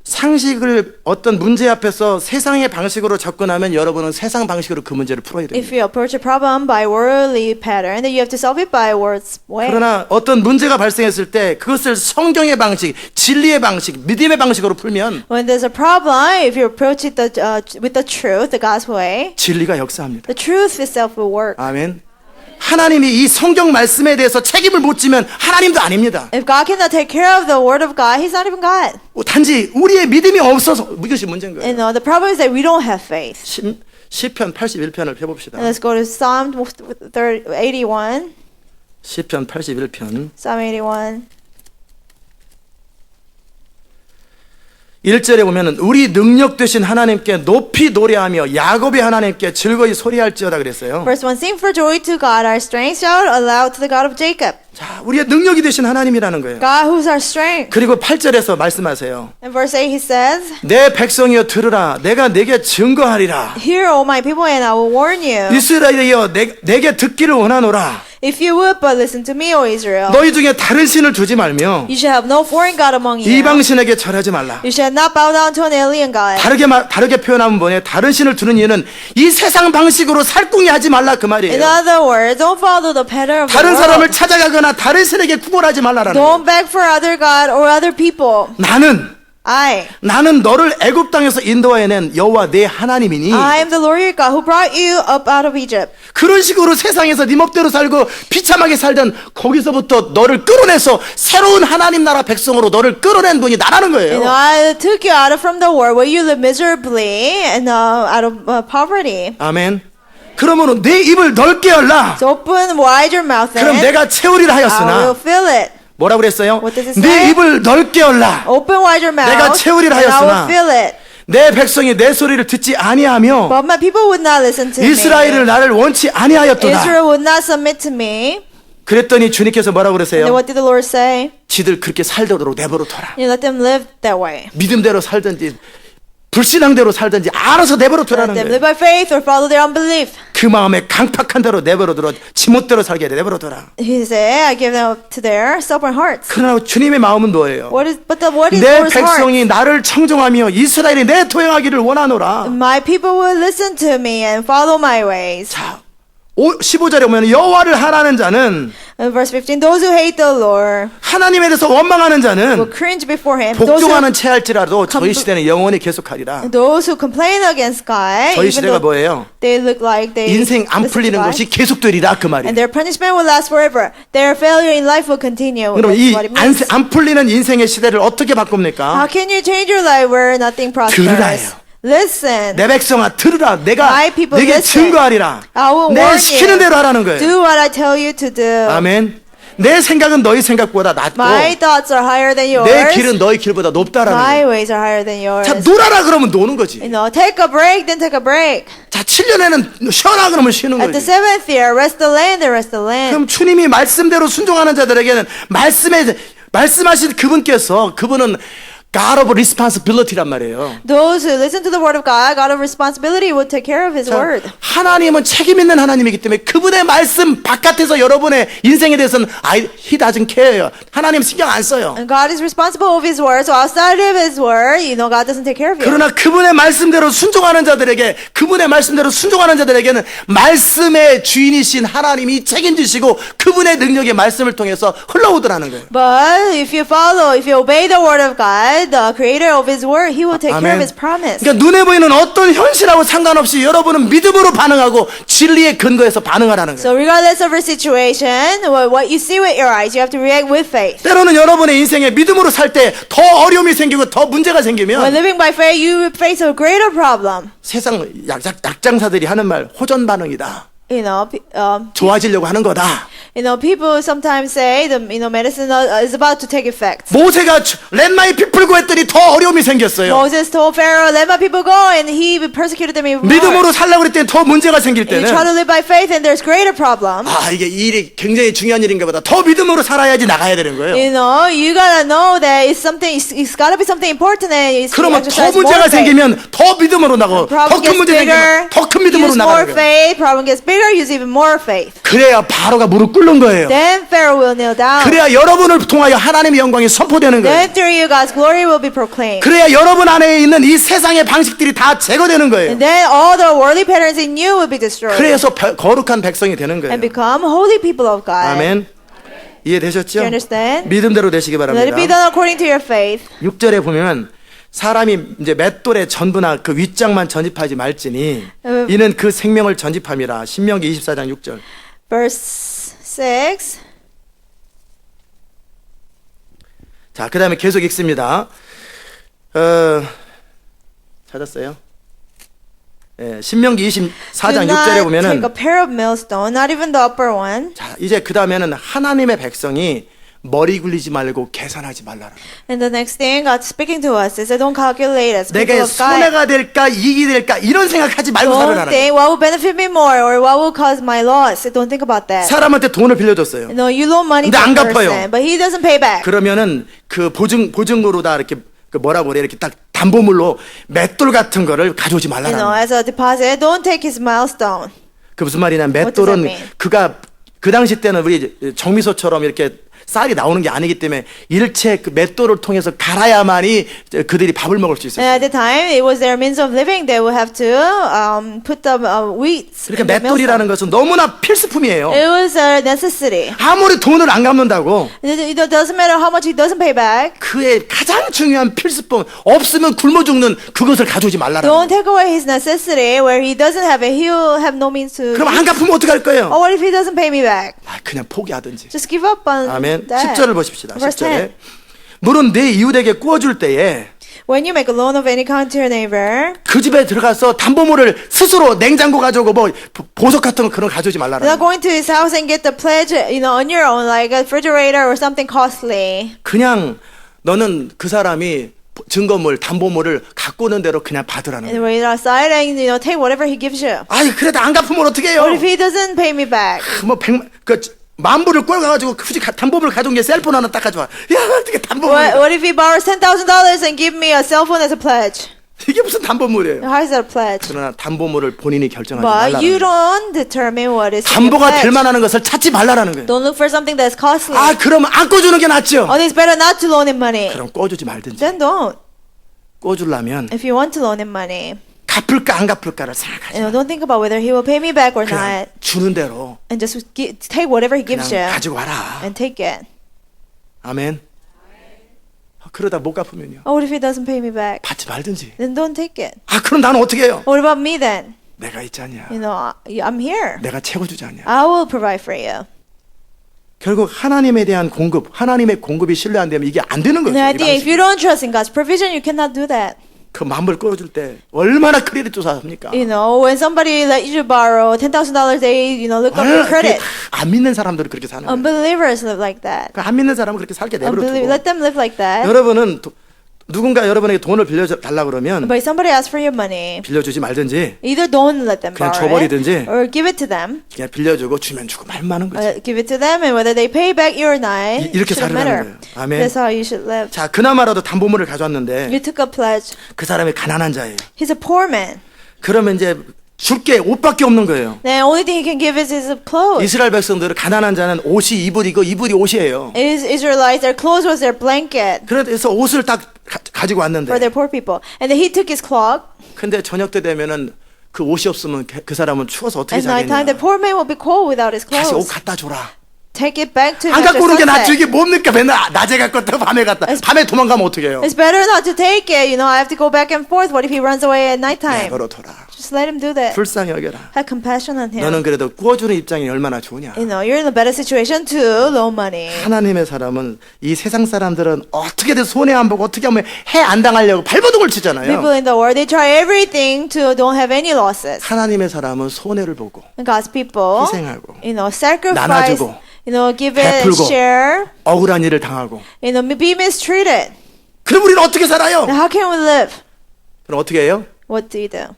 상식을 어떤 문제 앞에서 세상의 방식으로 접근하면 여러분은 세상 방식으로 그 문제를 풀어야 If 됩니다. you approach a problem by worldly pattern, then you have to solve it by world's way. 그러나 어떤 문제가 발생했을 때 그것을 성경의 방식, 진리의 방식, 믿음의 방식으로 풀면 When there's a problem, if you approach it with the truth, the God's way, 진리가 역사합니다. the truth itself will work. 아멘. 하나님이 이 성경 말씀에 대해서 책임을 못 지면 하나님도 아닙니다. If God cannot take care of the word of God, He's not even God. 단지 우리의 믿음이 없어서 이것이 문제인 거예요. And the problem is that we don't have faith. 시편 81편을 펴봅시다. And let's go to Psalm 81. 시편 81편 Psalm 81. 1절에 보면은 우리 능력 되신 하나님께 높이 노래하며 야곱의 하나님께 즐거이 소리할지어다 그랬어요. Verse 1. Sing for joy to God, our strength. Shout aloud to the God of Jacob. 자, 우리의 능력이 되신 하나님이라는 거예요. God who's our strength. 그리고 8절에서 말씀하세요. In verse 8 he says, 내 백성이여 들으라 내가 내게 증거하리라. Hear, O my people, and I will warn you. 이스라엘이여 내게 듣기를 원하노라. If you would but listen to me, O Israel. 너희 중에 다른 신을 두지 말며 You shall have no foreign God among you. 이방 신에게 절하지 말라. You shall not bow down to an alien God. 다르게 표현하면 뭐냐? 다른 신을 두는 이유는 이 세상 방식으로 살궁이 하지 말라 그 In 말이에요. other words, don't follow the pattern of the 다른 사람을 world. 찾아가거나 다른 신에게 구걸하지 말라라는 거예요. Don't beg for other God or other people. 나는 너를 애굽 땅에서 인도해낸 여호와 내 하나님이니 I am the Lord your God who brought you up out of Egypt. 그런 식으로 세상에서 네 멋대로 살고 비참하게 살던 거기서부터 너를 끌어내서 새로운 하나님 나라 백성으로 너를 끌어낸 분이 나라는 You know, 거예요. I took you out of from the world where you live miserably and out of poverty. 아멘. 그러므로 내 입을 넓게 열라. So open wide your mouth 그럼 and 내가 채우리라 I will 하였으나 fill it. 뭐라 그랬어요? What does it 네 say? 입을 넓게 열라. Open wide your mouth 내가 채우리라 and I will 하였으나 fill it. 내 백성이 내 소리를 듣지 아니하며 But my people would not listen to 이스라엘을 me. 나를 원치 아니하였도다. Israel would not submit to me. 그랬더니 주님께서 뭐라고 And then 그러세요? what did the Lord say? 지들 그렇게 살도록 내버려 둬라. You let them live that way. 믿음대로 살든지 불신앙대로 살든지 알아서 내버려 Let 두라는 them 거예요. live by faith or follow their unbelief. 그 마음에 강팍한 대로 내버려 두라. 지멋대로 살게 내버려 두라. He said, I give them up to their stubborn hearts. 그러나 주님의 마음은 뭐예요? What is the 내 Lord's heart? 백성이 나를 청종하며 이스라엘이 내 토행하기를 원하노라. My people will listen to me and follow my ways. 자, 15절에 보면 여호와를 하라는 자는 In verse 15, those who hate the Lord 하나님에 대해서 원망하는 will 자는 cringe before him. Those 복종하는 채할지라도 저희 시대는 영원히 계속하리라. who complain against God, 저희 even 시대가 though 뭐예요? they look like they 인생 안 listen to 풀리는 God, 것이 계속되리라 그 말이에요. and their punishment will last forever. Their failure in life will continue. 그럼 That's 이 what it means. 안 풀리는 인생의 시대를 어떻게 바꿉니까? How can you change your life where nothing prospers? 들으라요. Listen. 내 백성아 들으라. 내가 My people, 내게 listen. 증거하리라. I will 내 warn 시키는 you. 대로 하라는 거예요. Do what I tell you to do. 아멘. 내 생각은 너희 생각보다 낮고 My thoughts are higher than yours. 내 길은 너희 길보다 높다라는 My 거예요. ways are higher than yours. 자, 놀아라 그러면 노는 거지. You know, take a break, then take a break. 자, 7년에는 쉬어라 그러면 쉬는 At the 거지. seventh year, rest the land, then rest the land. 그럼 주님이 말씀대로 순종하는 자들에게는 말씀하신 그분은 God of responsibility란 말이에요. Those who listen to the word of God, God of responsibility, will take care of His 자, word. 하나님은 책임 있는 하나님이기 때문에 그분의 말씀 바깥에서 여러분의 인생에 대해서는 He doesn't care. 하나님 신경 안 써요. And God is responsible of His word, so outside of His word, you know, God doesn't take care of you. 그러나 그분의 말씀대로 순종하는 자들에게 그분의 말씀대로 순종하는 자들에게는 말씀의 주인이신 하나님이 책임지시고 그분의 능력의 말씀을 통해서 흘러오더라는 거예요. But if you obey the word of God, the creator of His word, He will take care of His promise. 그러니까 눈에 보이는 어떤 현실하고 상관없이 여러분은 믿음으로 반응하고 진리의 근거에서 반응하라는 거예요. So regardless of your situation, what you see with your eyes, you have to react with faith. 때로는 여러분의 인생에 믿음으로 살 때 더 어려움이 생기고 더 문제가 When 생기면 living by faith, you face a greater problem. 세상 약장사들이 하는 말 호전 반응이다. You know, 좋아지려고 하는 거다. people sometimes say medicine is about to take effect. 모세가 Let my people go 했더니 더 어려움이 생겼어요. Moses told Pharaoh, "Let my people go," and he persecuted them even more. 믿음으로 살려고 그랬더니 더 문제가 생길 You 때는 try to live by faith, and there's greater problem. 이게 이 일이 굉장히 중요한 일인가 보다. 더 믿음으로 살아야지 나가야 되는 거예요. You know, you gotta know that it's something. It's gotta be something important, and it's 그러면 더 exercise more 문제가 faith. 생기면 더 믿음으로 나가고 더 Problem 큰 gets 문제 bigger. 생기면 더 큰 믿음으로 Use more 나가는 거예요. faith. Problem gets bigger. greater, use even more faith. 그래야 바로가 무릎 꿇는 거예요. Then Pharaoh will kneel down. 그래야 여러분을 통하여 하나님의 영광이 선포되는 거예요. Then through you, God's glory will be proclaimed. 그래야 여러분 안에 있는 이 세상의 방식들이 다 제거되는 거예요. And then all the worldly patterns in you will be destroyed. 그래서 거룩한 백성이 되는 거예요. And become holy people of God. 아멘. 이해되셨죠? You understand? 믿음대로 되시기 Let it be 바랍니다. done according to your faith. 6절에 보면 사람이 이제 맷돌의 전부나 그 윗장만 전입하지 말지니 이는 그 생명을 전입함이라. 신명기 24장 6절. Verse 6. 자, 그 다음에 계속 읽습니다. 찾았어요? 예, 신명기 24장 Do 6절에 not 보면은 take a pair of millstone, not even the upper one. 자, 이제 그 다음에는 하나님의 백성이 머리 굴리지 말고 계산하지 말라라. And the next thing God's speaking to us is that don't calculate as people 내게 of God. 손해가 될까 이익이 될까 이런 생각하지 말고 Don't 살아라. think what will benefit me more or what will cause my loss. Don't think about that. 사람한테 돈을 빌려줬어요. No, you loan money 근데 to a 안 갚아요. person, but he doesn't pay back. 그러면은 그 보증으로 다 이렇게 그 뭐라고 그래 이렇게 딱 담보물로 맷돌 같은 거를 가져오지 You know, 말라라. as a deposit, don't take his milestone. 그 무슨 말이냐? does that 맷돌은 mean? 그가 그 당시 때는 우리 정미소처럼 이렇게 쌀이 나오는 게 아니기 때문에 일체 그 맷돌을 통해서 갈아야만이 그들이 밥을 먹을 수 And 있었어요. at the time, it was their means of living. They would have to put the wheat. 그러니까 맷돌이라는 것은 너무나 필수품이에요. It was a necessity. 아무리 돈을 안 갚는다고 It doesn't matter how much he doesn't pay back. 그의 가장 중요한 필수품 없으면 굶어 죽는 그것을 가져오지 말라라. Don't take away his necessity where he doesn't have it. He will have no means to. 그럼 안 갚으면 어떡할 거예요? Oh, what if he doesn't pay me back? 아, 그냥 포기하든지. Just give up on 아멘. that. 10절을 보십시다. Verse 10절에 10. 물은 네 이웃에게 구워줄 때에 When you make a loan of any kind to your neighbor, 그 집에 들어가서 담보물을 스스로 냉장고 가져오고 뭐 보석 같은 거 그런 거 가져오지 you're not 말라라. going to his house and get the pledge, on your own, like a refrigerator or something costly. 그냥 너는 그 사람이 증거물, 담보물을 갖고 오는 대로 그냥 받으라는 And 거예요. wait outside and take whatever he gives you. 아이 그래도 안 갚으면 어떻게 해요? What if he doesn't pay me back? 그 만불을 꼴가가지고 굳이 담보물 가져온 게 셀폰 하나 딱 가져와. 야 어떻게 담보물? What if he borrows $10,000 and give me a cell phone as a pledge? 이게 무슨 담보물이에요? How is that a pledge? 그러나 담보물을 본인이 결정하지 But you 말라는 거예요. don't determine what is to be a 담보가 될 pledge. 만한 것을 찾지 말라는 거예요. Don't look for something that's costly. 아 그러면 안 꿔주는 게 낫죠. Oh, it's better not to loan him money. 그럼 꿔주지 말든지. Then don't. 꿔주려면 If you want to loan him money, 갚을까 안 갚을까를 생각하지. don't think about whether he will pay me back or 그냥 not. 주는 대로 And just take whatever he gives 그냥 you 가지고 와라. and take it. 아멘. 그러다 못 갚으면요. Oh, what if he doesn't pay me back? 받지 말든지. Then don't take it. 아 그럼 나는 어떻게 해요? What about me then? 내가 있지 않냐. I'm here. 내가 채워주지 않냐. I will provide for you. 결국 하나님에 대한 공급, 하나님의 공급이 신뢰 안 되면 이게 안 되는 거예요. And 이 I think if 방식이. you don't trust in God's provision, you cannot do that. 그 만불 끌어줄 때 얼마나 크레딧 조사합니까? When somebody let you borrow $10,000, they, look up your credit. 안 믿는 사람들은 그렇게 사는 거예요. Unbelievers live like that. 안 믿는 사람은 그렇게 살게 내버려 두고. Let them live like that. 여러분은 누군가 여러분에게 돈을 빌려달라 그러면 But if somebody asks for your money, 빌려주지 말든지 either don't let them 그냥 borrow 줘버리든지 it, or give it to them. 그냥 빌려주고 주면 주고 말 많은 거지. Give it to them, and whether they pay back you or not, 이렇게 shouldn't 살으라는 matter. 거예요. 아멘. That's how you should live. 자, 그나마라도 담보물을 가져왔는데 You took a pledge. 그 사람이 가난한 자예요. He's a poor man. 그러면 이제 줄 게 옷밖에 없는 거예요. The only thing he can give is his clothes. 이스라엘 백성들은 가난한 자는 옷이 이불이고 이불이 옷이에요. Israelites, their clothes was their blanket 그래서 옷을 딱 가지고 for 왔는데 their poor people. And then he took his cloak. 근데 저녁 때 되면은 그 옷이 없으면 그 사람은 추워서 어떻게 At nighttime, the 자겠냐. poor man will be cold without his 다시 옷 clothes. 갖다 줘라. Take it back to him 안 after 갖고 오는 게 낫지. sunset. 이게 뭡니까? 맨날 낮에 갖고 왔다가 밤에 갔다. 밤에 도망가면 어떻게 해요? It's better not to take it. I have to go back and forth. What if he runs away at nighttime? 내버려 둬라. Just let him do that. 불쌍히 여겨라. Have compassion on him. 너는 그래도 구워주는 입장이 얼마나 좋으냐. You're in a better situation to loan money. 하나님의 사람은 이 세상 사람들은 어떻게든 손해 안 보고 어떻게 하면 해 안 당하려고 발버둥을 치잖아요. People in the world, they try everything to don't have any losses. 하나님의 사람은 손해를 보고 And God's people, 희생하고 sacrifice, 나눠주고 give it, 베풀고 share, 억울한 일을 당하고 be mistreated. 그럼 우리는 어떻게 살아요? Now how can we live? 그럼 어떻게 해요? What do you do?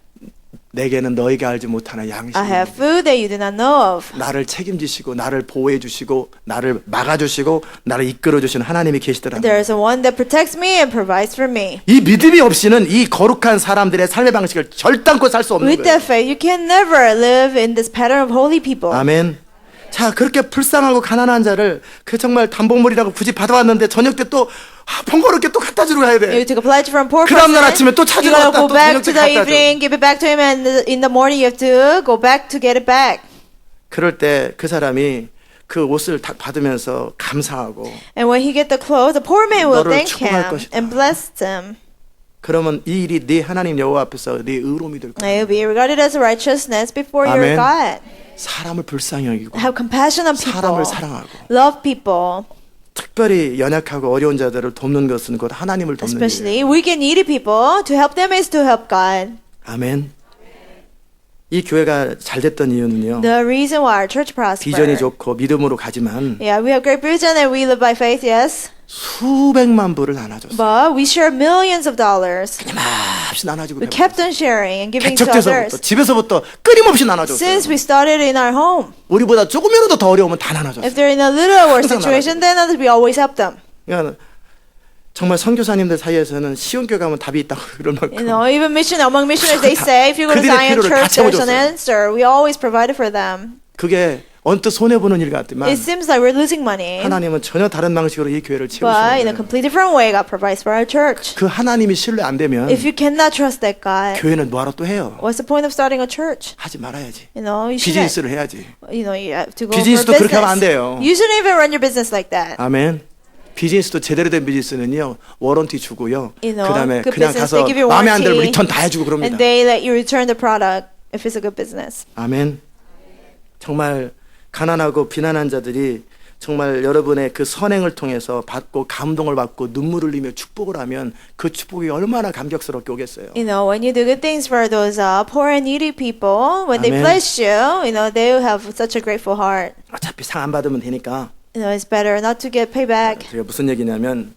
내게는 너희가 알지 못하는 양식이 I have 있느니라. food that you do not know of. 나를 책임지시고 나를 보호해 주시고 나를 막아주시고 나를 이끌어 주시는 하나님이 계시더라. There is a one that protects me and provides for me. 이 믿음이 없이는 이 거룩한 사람들의 삶의 방식을 절단코 살 수 없는 With 거예요. that faith, you can never live in this pattern of holy people. 아멘. 자, 그렇게 불쌍하고 가난한 자를 그 정말 담보물이라고 굳이 받아왔는데 저녁 때 또 번거롭게 또 갖다 주러 가야 돼. You took a pledge from poor 그 다음날 person. 아침에 또 찾으러 You gotta 갔다 go 또 back 저녁 to 때 the 갖다 줘. evening, give it back to him, and in the morning you have to go back to get it back. 그럴 때 그 사람이 그 옷을 다 받으면서 감사하고 And when he get the clothes, the poor man will 너를 thank 축복할 him 것이다. and bless him. 그러면 이 일이 네 하나님 여호와 앞에서 네 의로움이 될 And 거야. it will be regarded as righteousness before 아멘. your God. 사람을 불쌍히 여기고 Have compassion on people. 사람을 사랑하고 Love people. 특별히 연약하고 어려운 자들을 돕는 것은 곧 하나님을 돕는 일이에요. Especially weak and needy people. To help them is to help God. 아멘. 이 교회가 잘 됐던 이유는요. The reason why our church 비전이 prospered. 좋고 믿음으로 가지만 Yeah, we have great vision and we live by faith, yes. 수백만 불을 나눠줬어요. But we share millions of dollars. 끊임없이 나눠주고 We kept on sharing and giving to 개척돼서부터 others. 집에서부터 끊임없이 나눠줬어요. Since we started in our home. 우리보다 조금이라도 더 어려우면 다 나눠줬어요. If they're in a little worse 항상 situation, then we always help them. 그러니까 정말 선교사님들 사이에서는 시온교회 가면 답이 있다고 그럴 만큼 You know, even among missionaries, they say if you go to 그들의 Zion 필요를 다 Church, there's an 채워줬어요. answer. We always provided for them. 그게 언뜻 손해보는 일 같지만 It seems like we're losing money, 하나님은 전혀 다른 방식으로 이 교회를 but 채우시는 in a 거예요. completely different way, God provides for our church. 그 하나님이 신뢰 안 되면 If you cannot trust that God, 교회는 뭐하러 또 해요? what's the point of starting a church? 하지 말아야지. You know, you shouldn't. 비즈니스를 해야지. You know, you have to go for 비즈니스도 그렇게 하면 안 business. 돼요. You shouldn't even run your business like that. 아멘. 비즈니스도 제대로 된 비즈니스는요 워런티 주고요. You know, 그다음에 good 그냥 business, 가서 they give you 마음에 안 들면 warranty, 리턴 다 해주고 그럽니다. and they let you return the product if it's a good business. 아멘. 정말 가난하고 비난한 자들이 정말 여러분의 그 선행을 통해서 받고 감동을 받고 눈물을 흘리며 축복을 하면 그 축복이 얼마나 감격스럽게 오겠어요. You know, when you do good things for those poor and needy people, when they Amen. bless you know, they will have such a grateful heart. 어차피 상 안 받으면 되니까. You know, it's better not to get payback. 제가 무슨 얘기냐면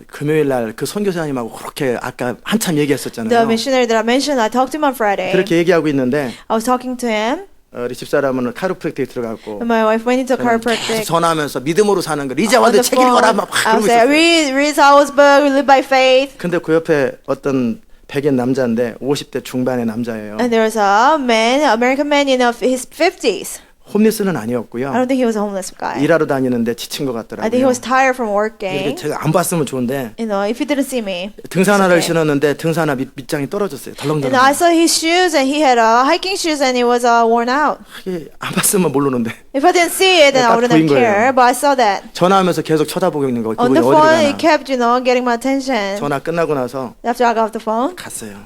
금요일 날 그 선교사님하고 그렇게 아까 한참 The 얘기했었잖아요. missionary that I mentioned, I talked to him on Friday. 그렇게 얘기하고 있는데 I was talking to him, 우리 집사람은 카르프랙트에 들어갔고 and my wife went into 계속 chiropractic. 전화하면서 믿음으로 사는 거 On 리자와드 the 책 phone, 읽어라 막 I 그러고 was like, 있었어요. read Saul's book, we live by faith. 근데 그 옆에 어떤 백인 남자인데 50대 중반의 남자예요. And there was a man, American man in his 50s. 홈리스는 I 아니었고요. don't think he was a homeless guy. 일하러 다니는데 지친 것 I think he 같더라고요. was tired from 이렇게 working. 제가 안 봤으면 좋은데 You know, if you didn't see me. 등산화를 it's okay. 신었는데 등산화 밑장이 떨어졌어요. 덜렁덜렁. And I saw his shoes, and he had hiking shoes, and it was worn out. 이게 안 봤으면 모르는데 If I didn't see it, then I 딱 wouldn't 보인 거예요. care. But I saw that. 전화하면서 계속 쳐다보고 있는 거. On 그분이 the 어디로 phone, it 가나. kept, getting my attention. 전화 끝나고 나서 After I got off the phone, 갔어요.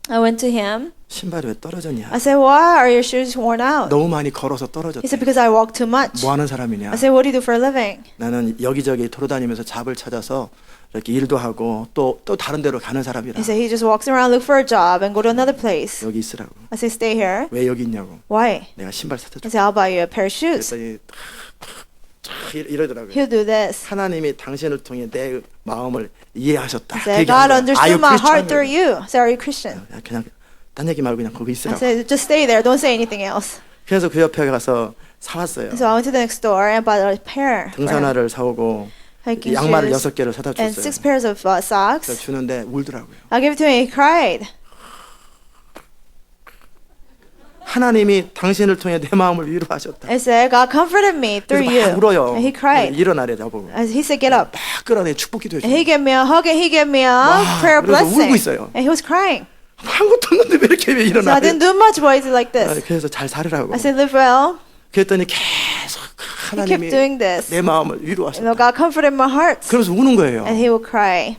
I went to him. 신발이 왜 떨어졌냐? I said, why are your shoes worn out? 너무 많이 걸어서 He 떨어졌대. said, because I walk too much. 뭐 하는 사람이냐? I said, what do you do for a living? 나는 여기저기 돌아다니면서 잡을 찾아서 이렇게 일도 하고 또 다른 데로 가는 사람이라. He said, he just walks around, look for a job, and go to another place. 여기 있으라고. I said, stay here. 왜 여기 있냐고. Why? 내가 신발 사다 I 줘. said, I'll buy you a pair of shoes. 그랬더니 이러더라고요. He'll do this. 하나님이 당신을 통해 내 마음을 이해하셨다. I said, God understood my heart through you. I said, are you Christian? 그냥 딴 얘기 말고 그냥 거기 I 있으라고. said, just stay there. Don't say anything else. 그래서 그 옆에 가서 사왔어요. So I went to the next store and bought a pair. for him. 등산화를 사오고 Hiking 양말을 shoes 6개를 사다 and 줬어요. 6 pairs of 그래서 socks. 주는데 울더라고요. I gave it to him. He cried. 하나님이 당신을 통해 내 마음을 위로하셨다. I said, God comforted me through 그래서 막 you. 울어요. And he cried. 일어나래 저보고. As he said, get up. 막 끌어내 축복기도 And he 해줘. gave me a hug and he gave me a prayer 그래서 blessing. 울고 있어요. And he was crying. 한 것도 없는데 왜 이렇게 왜 So I 일어나래? didn't do much. Why is it like this? 그래서 잘 살으라고. I said, live well. 그랬더니 계속 He kept 하나님이 doing this. 내 마음을 You know, 위로하셨다. God comforted my heart. 그러면서 우는 거예요. And he would cry.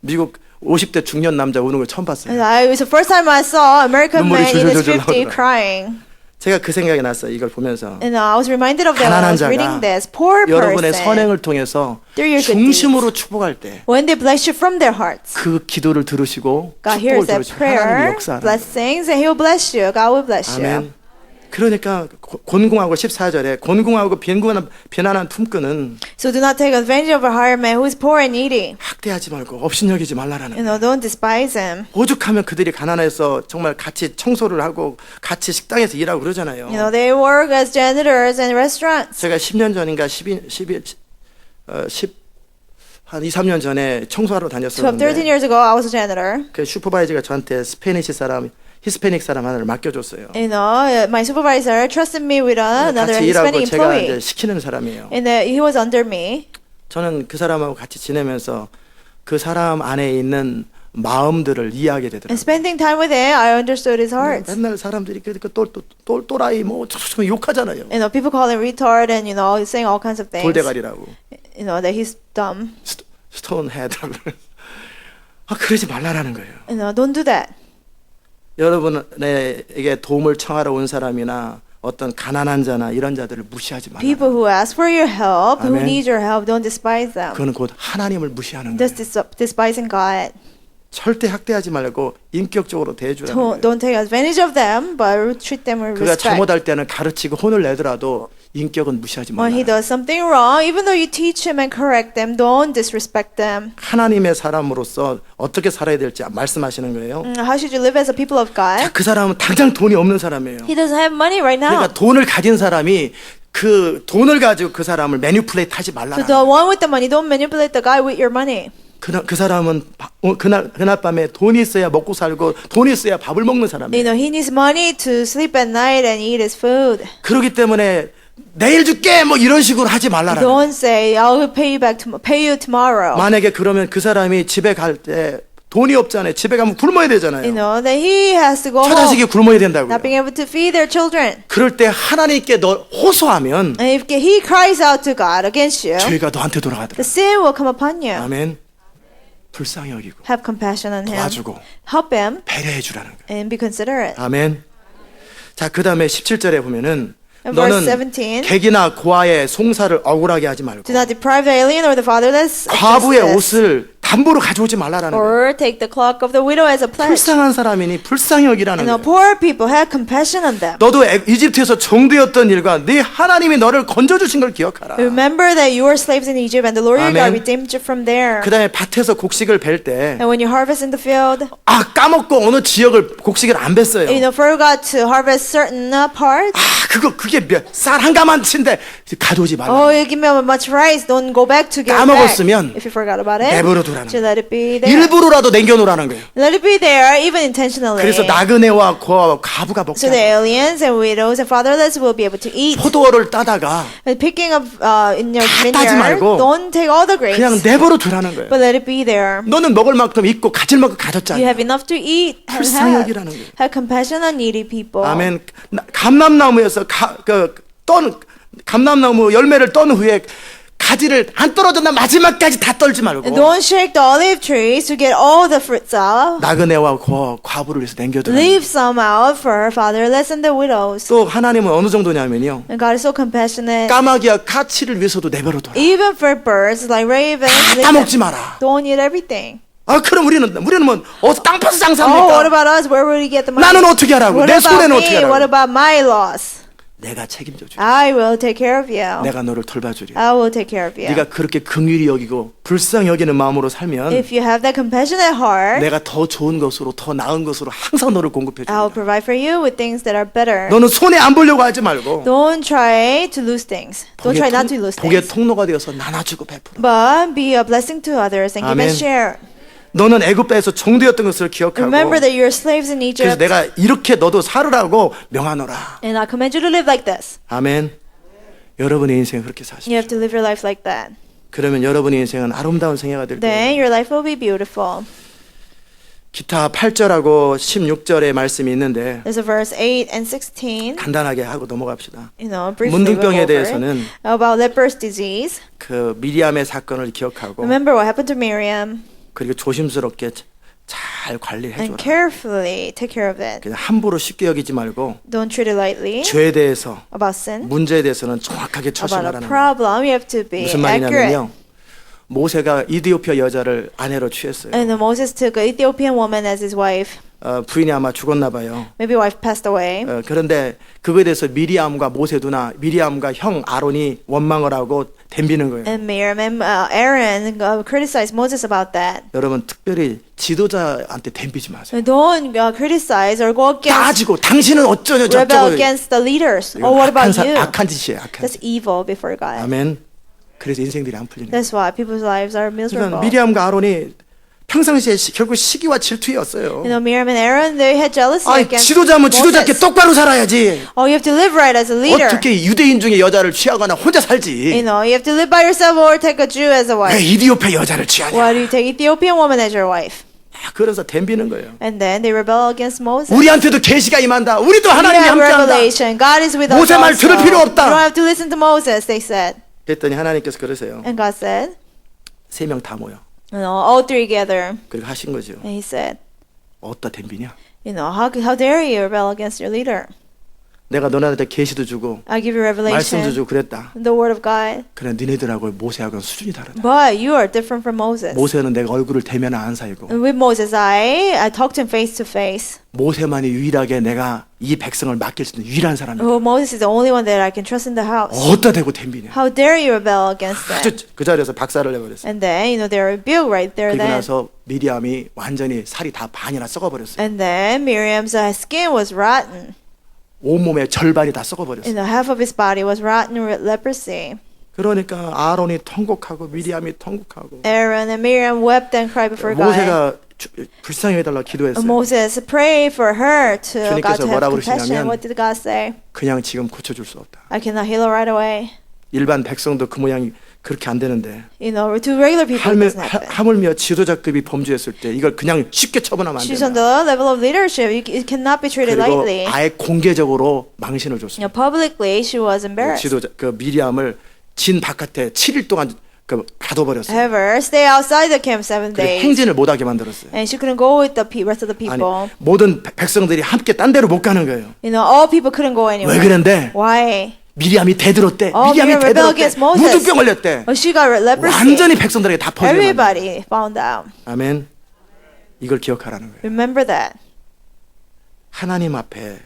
미국 50대 중년 남자 우는 걸 처음 봤어요. And it was the first time I saw an American 눈물이 man in his 줄줄줄 50 나오더라. crying. 제가 그 생각이 났어요. 이걸 보면서. And I was reminded of that when I 가난한 was reading 자가 this. Poor 여러분의 person, 선행을 통해서 through your good 중심으로 축복할 때 그 when they bless you from their hearts, 기도를 들으시고 God 축복을 hears that 들으시고 하나님이 prayer, 역사하는 거예요. blessings, and He will bless you. God will bless you. 아멘. 그러니까 곤궁하고 14절에 곤궁하고 빈곤한 품꾼은 So do not take advantage of a hired man who is poor and needy. 학대하지 말고 업신여기지 말라라는 You know, don't despise him. 오죽하면 그들이 가난해서 정말 같이 청소를 하고 같이 식당에서 일하고 그러잖아요. You know, they work as janitors in restaurants. 제가 10년 전인가 한 2, 3년 전에 청소하러 13 다녔었는데 years ago, I was a janitor. 그 슈퍼바이저가 저한테 히스패닉 사람 하나를 맡겨줬어요. You know, my supervisor trusted me with another 같이 일하고 Hispanic 제가 이제 employee. 시키는 사람이에요. And he was under me. 저는 그 사람하고 같이 지내면서 그 사람 안에 있는 마음들을 이해하게 And 되더라고요. spending time with him, I understood his heart. 맨날 사람들이 그 또라이 뭐 욕하잖아요. You know, people call him retard and, you know, saying all kinds of things. 돌대가리라고. You know, that he's dumb. 스톤 헤드라고. 그러지 말라라는 거예요. You know, don't do that. 여러분에게 도움을 청하러 온 사람이나 어떤 가난한 자나 이런 자들을 무시하지 말라. People who ask for your help, who 아멘. need your help, don't despise them. 그거는 곧 하나님을 무시하는 거예요. Just despising God. 절대 학대하지 말고 인격적으로 대해주라는 거예요. Don't take advantage of them, but treat them with 그가 respect. 잘못할 때는 가르치고 혼을 내더라도 인격은 무시하지 When he 말라. does something wrong, even though you teach him and correct them, don't disrespect them. 하나님의 사람으로서 어떻게 살아야 될지 말씀하시는 거예요. How should you live as a people of God? 자, 그 사람은 당장 돈이 없는 사람이에요. He doesn't have money right now. 그러니까 돈을 가진 사람이 그 돈을 가지고 그 사람을 매니플레이트 하지 말라. So the one with the money, don't manipulate the guy with your money. 그 사람은 그날 밤에 돈이 있어야 먹고 살고 돈이 있어야 밥을 먹는 You 사람이에요. know, he needs money to sleep at night and eat his food. 그렇기 때문에 내일 줄게 뭐 이런 식으로 하지 말라라. Don't say, I'll pay you tomorrow. 만약에 그러면 그 사람이 집에 갈 때 돈이 없잖아요. 집에 가면 굶어야 되잖아요. You know, that he has to go 처자식이 home, 굶어야 된다고요. not being able to feed their children. 그럴 때 하나님께 너 호소하면 And if he cries out to God against you, 죄가 너한테 돌아가더라. the sin will come upon you. 아멘. 불쌍히 여기고 Have compassion on him. 도와주고 Help him 배려해 주라는 거예요. and be considerate. 아멘. 자, 그다음에 17절에 보면은 In verse 너는 17, 객이나 고아의 송사를 억울하게 하지 말고 do not deprive the alien or the fatherless of 과부의 justice, 옷을 담보로 가져오지 말라라는 거예요. or take the cloak of the widow as a pledge. 불쌍한 사람이니 불쌍히 여기라는 You know, 거예요. poor people, have compassion on them. 너도 이집트에서 종되었던 일과 네 하나님이 너를 건져주신 걸 기억하라. Remember that you were slaves in Egypt and the Lord your God 아멘. redeemed you from there. 그 다음에 밭에서 곡식을 벨 때 And when you harvest in the field, 까먹고 어느 지역을 곡식을 안 뱄어요. you know, forgot to harvest certain parts. 그게 쌀 한 가마치인데 가져오지 말라. Oh, you give me much rice. Don't go back to get it 까먹었으면 back. If you forgot about it, 내버려 두라는 just let it be there. 일부러라도 남겨놓으라는 거예요. Let it be there, even intentionally. 그래서 나그네와 고아와 과부가 먹게 So the 하고 aliens and widows and fatherless will be able to eat. 포도를 따다가 And picking up in your 다 따지 vineyard, 말고 don't take all the grapes, 그냥 내버려 두라는 거예요. but let it be there. 너는 먹을 만큼 있고 가질 만큼 You 가졌잖아요. have enough to eat and 불쌍히 have. 여기라는 거예요. Have compassion on needy people. 아멘. 감람나무에서 감람나무 열매를 떤 후에 가지를 안 떨어졌나 마지막까지 다 떨지 말고 And don't shake the olive trees to get all the fruits out. 나그네와 과부를 위해서 남겨두라. Leave some out for fatherless and the widows. 또 하나님은 어느 정도냐면요. And God is so compassionate. 까마귀와 가치를 위해서도 내버려둬라. Even for birds like ravens, 다 leave 따먹지 them. 마라. Don't eat everything. 그럼 우리는 뭐 어디서 땅 파서 Oh, what 장사합니까? about us? Where will we get the money? 나는 어떻게 하라고? What 내 about 손에는 me? 어떻게 What 하라고? about my loss? 내가 책임져 줄. I will take care of you. 내가 너를 돌봐주리. I will take care of you. 네가 그렇게 긍휼히 여기고 불쌍히 여기는 마음으로 살면 If you have that compassionate heart, 내가 더 좋은 것으로 더 나은 것으로 항상 너를 공급해 I will 줍니다. provide for you with things that are better. 너는 손해 안 보려고 하지 말고 Don't try to lose things. Don't try not to lose 복의 things. 통로가 되어서 나눠주고 베풀어. But be a blessing to others and give 아멘. and share. 너는 애굽에서 종되었던 것을 기억하고 Remember that you're slaves in 그래서 Egypt, 내가 이렇게 너도 살으라고 명하노라. and I command you to live like this. 아멘. 여러분의 인생 그렇게 사십시오. You have to live your life like that. 그러면 여러분의 인생은 아름다운 생애가 될 거예요. Then your life will be beautiful. 기타 8절하고 16절의 말씀이 있는데 There's a verse 8 and 16. 간단하게 하고 넘어갑시다. You know, briefly we'll go 문둥병에 over it. 대해서는 About leprous disease. 그 미리암의 사건을 기억하고 Remember what happened to Miriam, 그리고 조심스럽게 잘 관리해 and 줘라. carefully take care of it. 그냥 함부로 쉽게 여기지 말고 Don't treat it lightly. 죄에 대해서 About sin, 문제에 대해서는 정확하게 about a 처신하라는 거예요. problem, you have to be 무슨 accurate. 말이냐면요. 모세가 이디오피아 여자를 아내로 취했어요. And Moses took an Ethiopian woman as his wife. 부인이 아마 죽었나 봐요. Maybe wife passed away. 그런데 그거에 대해서 미리암과 모세 누나, 미리암과 형 아론이 원망을 하고 덤비는 거예요. And Miriam and Aaron criticized Moses about that. 여러분 특별히 지도자한테 덤비지 마세요. Don't criticize or go 다 against, 가지고 당신은 어쩌냐 rebel 저쩌고. against the leaders. 이거 Or what about you? 악한 짓이에요. 악한 That's 짓. evil before God. 아멘. 그래서 인생들이 안 풀리는 거예요. That's why people's lives are 그러니까 miserable. 미리암과 아론이 평상시에 결국 시기와 질투였어요. You know, Miriam and Aaron, they had jealousy 아, against 지도자면 지도자께 Moses. 똑바로 살아야지. Oh, you have to live right as a leader. 어떻게 유대인 중에 여자를 취하거나 혼자 You 살지? know, you have to live by yourself or take a Jew as a 왜 wife. 이디오페 여자를 취하냐? Why do you take Ethiopian woman as your wife? 그래서 덤비는 거예요. And then they rebel against Moses. 우리한테도 계시가 임한다. 우리도 We 하나님이 have 함께한다. revelation. God is with us 모세 말 also. 들을 필요 You 없다. don't have to listen to Moses, they said. 그랬더니 하나님께서 그러세요. And God said, 세 명 다 모여. you know, all three together. 그리고 하신 거죠. And he said, 어디다 덤비냐? you know, how dare you rebel against your leader? 내가 너네한테 계시도 주고 I'll give you 말씀도 revelation, 주고 그랬다. the word of God. 그래 너네들하고 모세하고는 수준이 다르다. But you are different from Moses. 모세는 내가 얼굴을 대면 안 사이고 And with Moses, I talked to him face to face. 모세만이 유일하게 내가 이 백성을 맡길 수 있는 유일한 사람이다. Oh, Moses is the only one that I can trust in the house. 어디다 대고 덤비냐? How dare you rebel against them? 아주 그 자리에서 박살을 내버렸어요. And then, you know, they were rebuked right there 그리고 then. 나서 미리암이 완전히 살이 다 반이나 썩어버렸어요. And then Miriam's skin was rotten. 온몸의 절반이 다 You 썩어버렸어요. know, half of his body was rotten with leprosy. 그러니까 아론이 통곡하고 미리암이 통곡하고 Aaron and Miriam wept and cried before God. 모세가 불쌍히 해달라고 기도했어요. Moses prayed for her to God 주님께서 to have 뭐라고 compassion. 그러시냐면 What did God say? 그냥 지금 고쳐줄 수 없다. I cannot heal her right away. 일반 백성도 그 모양이 그렇게 안 되는데 You know, to regular people it doesn't happen. 하물며 지도자급이 범죄했을 때 이걸 그냥 쉽게 처분하면 안 She's on 된다. the level of leadership. It cannot be treated 그리고 lightly. 아예 공개적으로 망신을 You 줬습니다. know, publicly she was embarrassed. 지도자 그 미리암을 진 바깥에 7일 동안 그 가둬버렸어요. However, stay outside the camp 7 그리고 days. 행진을 못하게 만들었어요. And she couldn't go with the rest of the 아니 people. 모든 백성들이 함께 딴 데로 못 가는 거예요. You know, all people couldn't go anywhere. 왜 그런데 Why? 미리암이 대들었대. Oh, 미리암이 Miriam rebelled 대들었대. against Moses. 무두병 걸렸대. Well, she got leprosy. 완전히 백성들에게 다 퍼져요. Everybody found out. 아멘. 이걸 기억하라는 거예요. Remember that. 하나님 앞에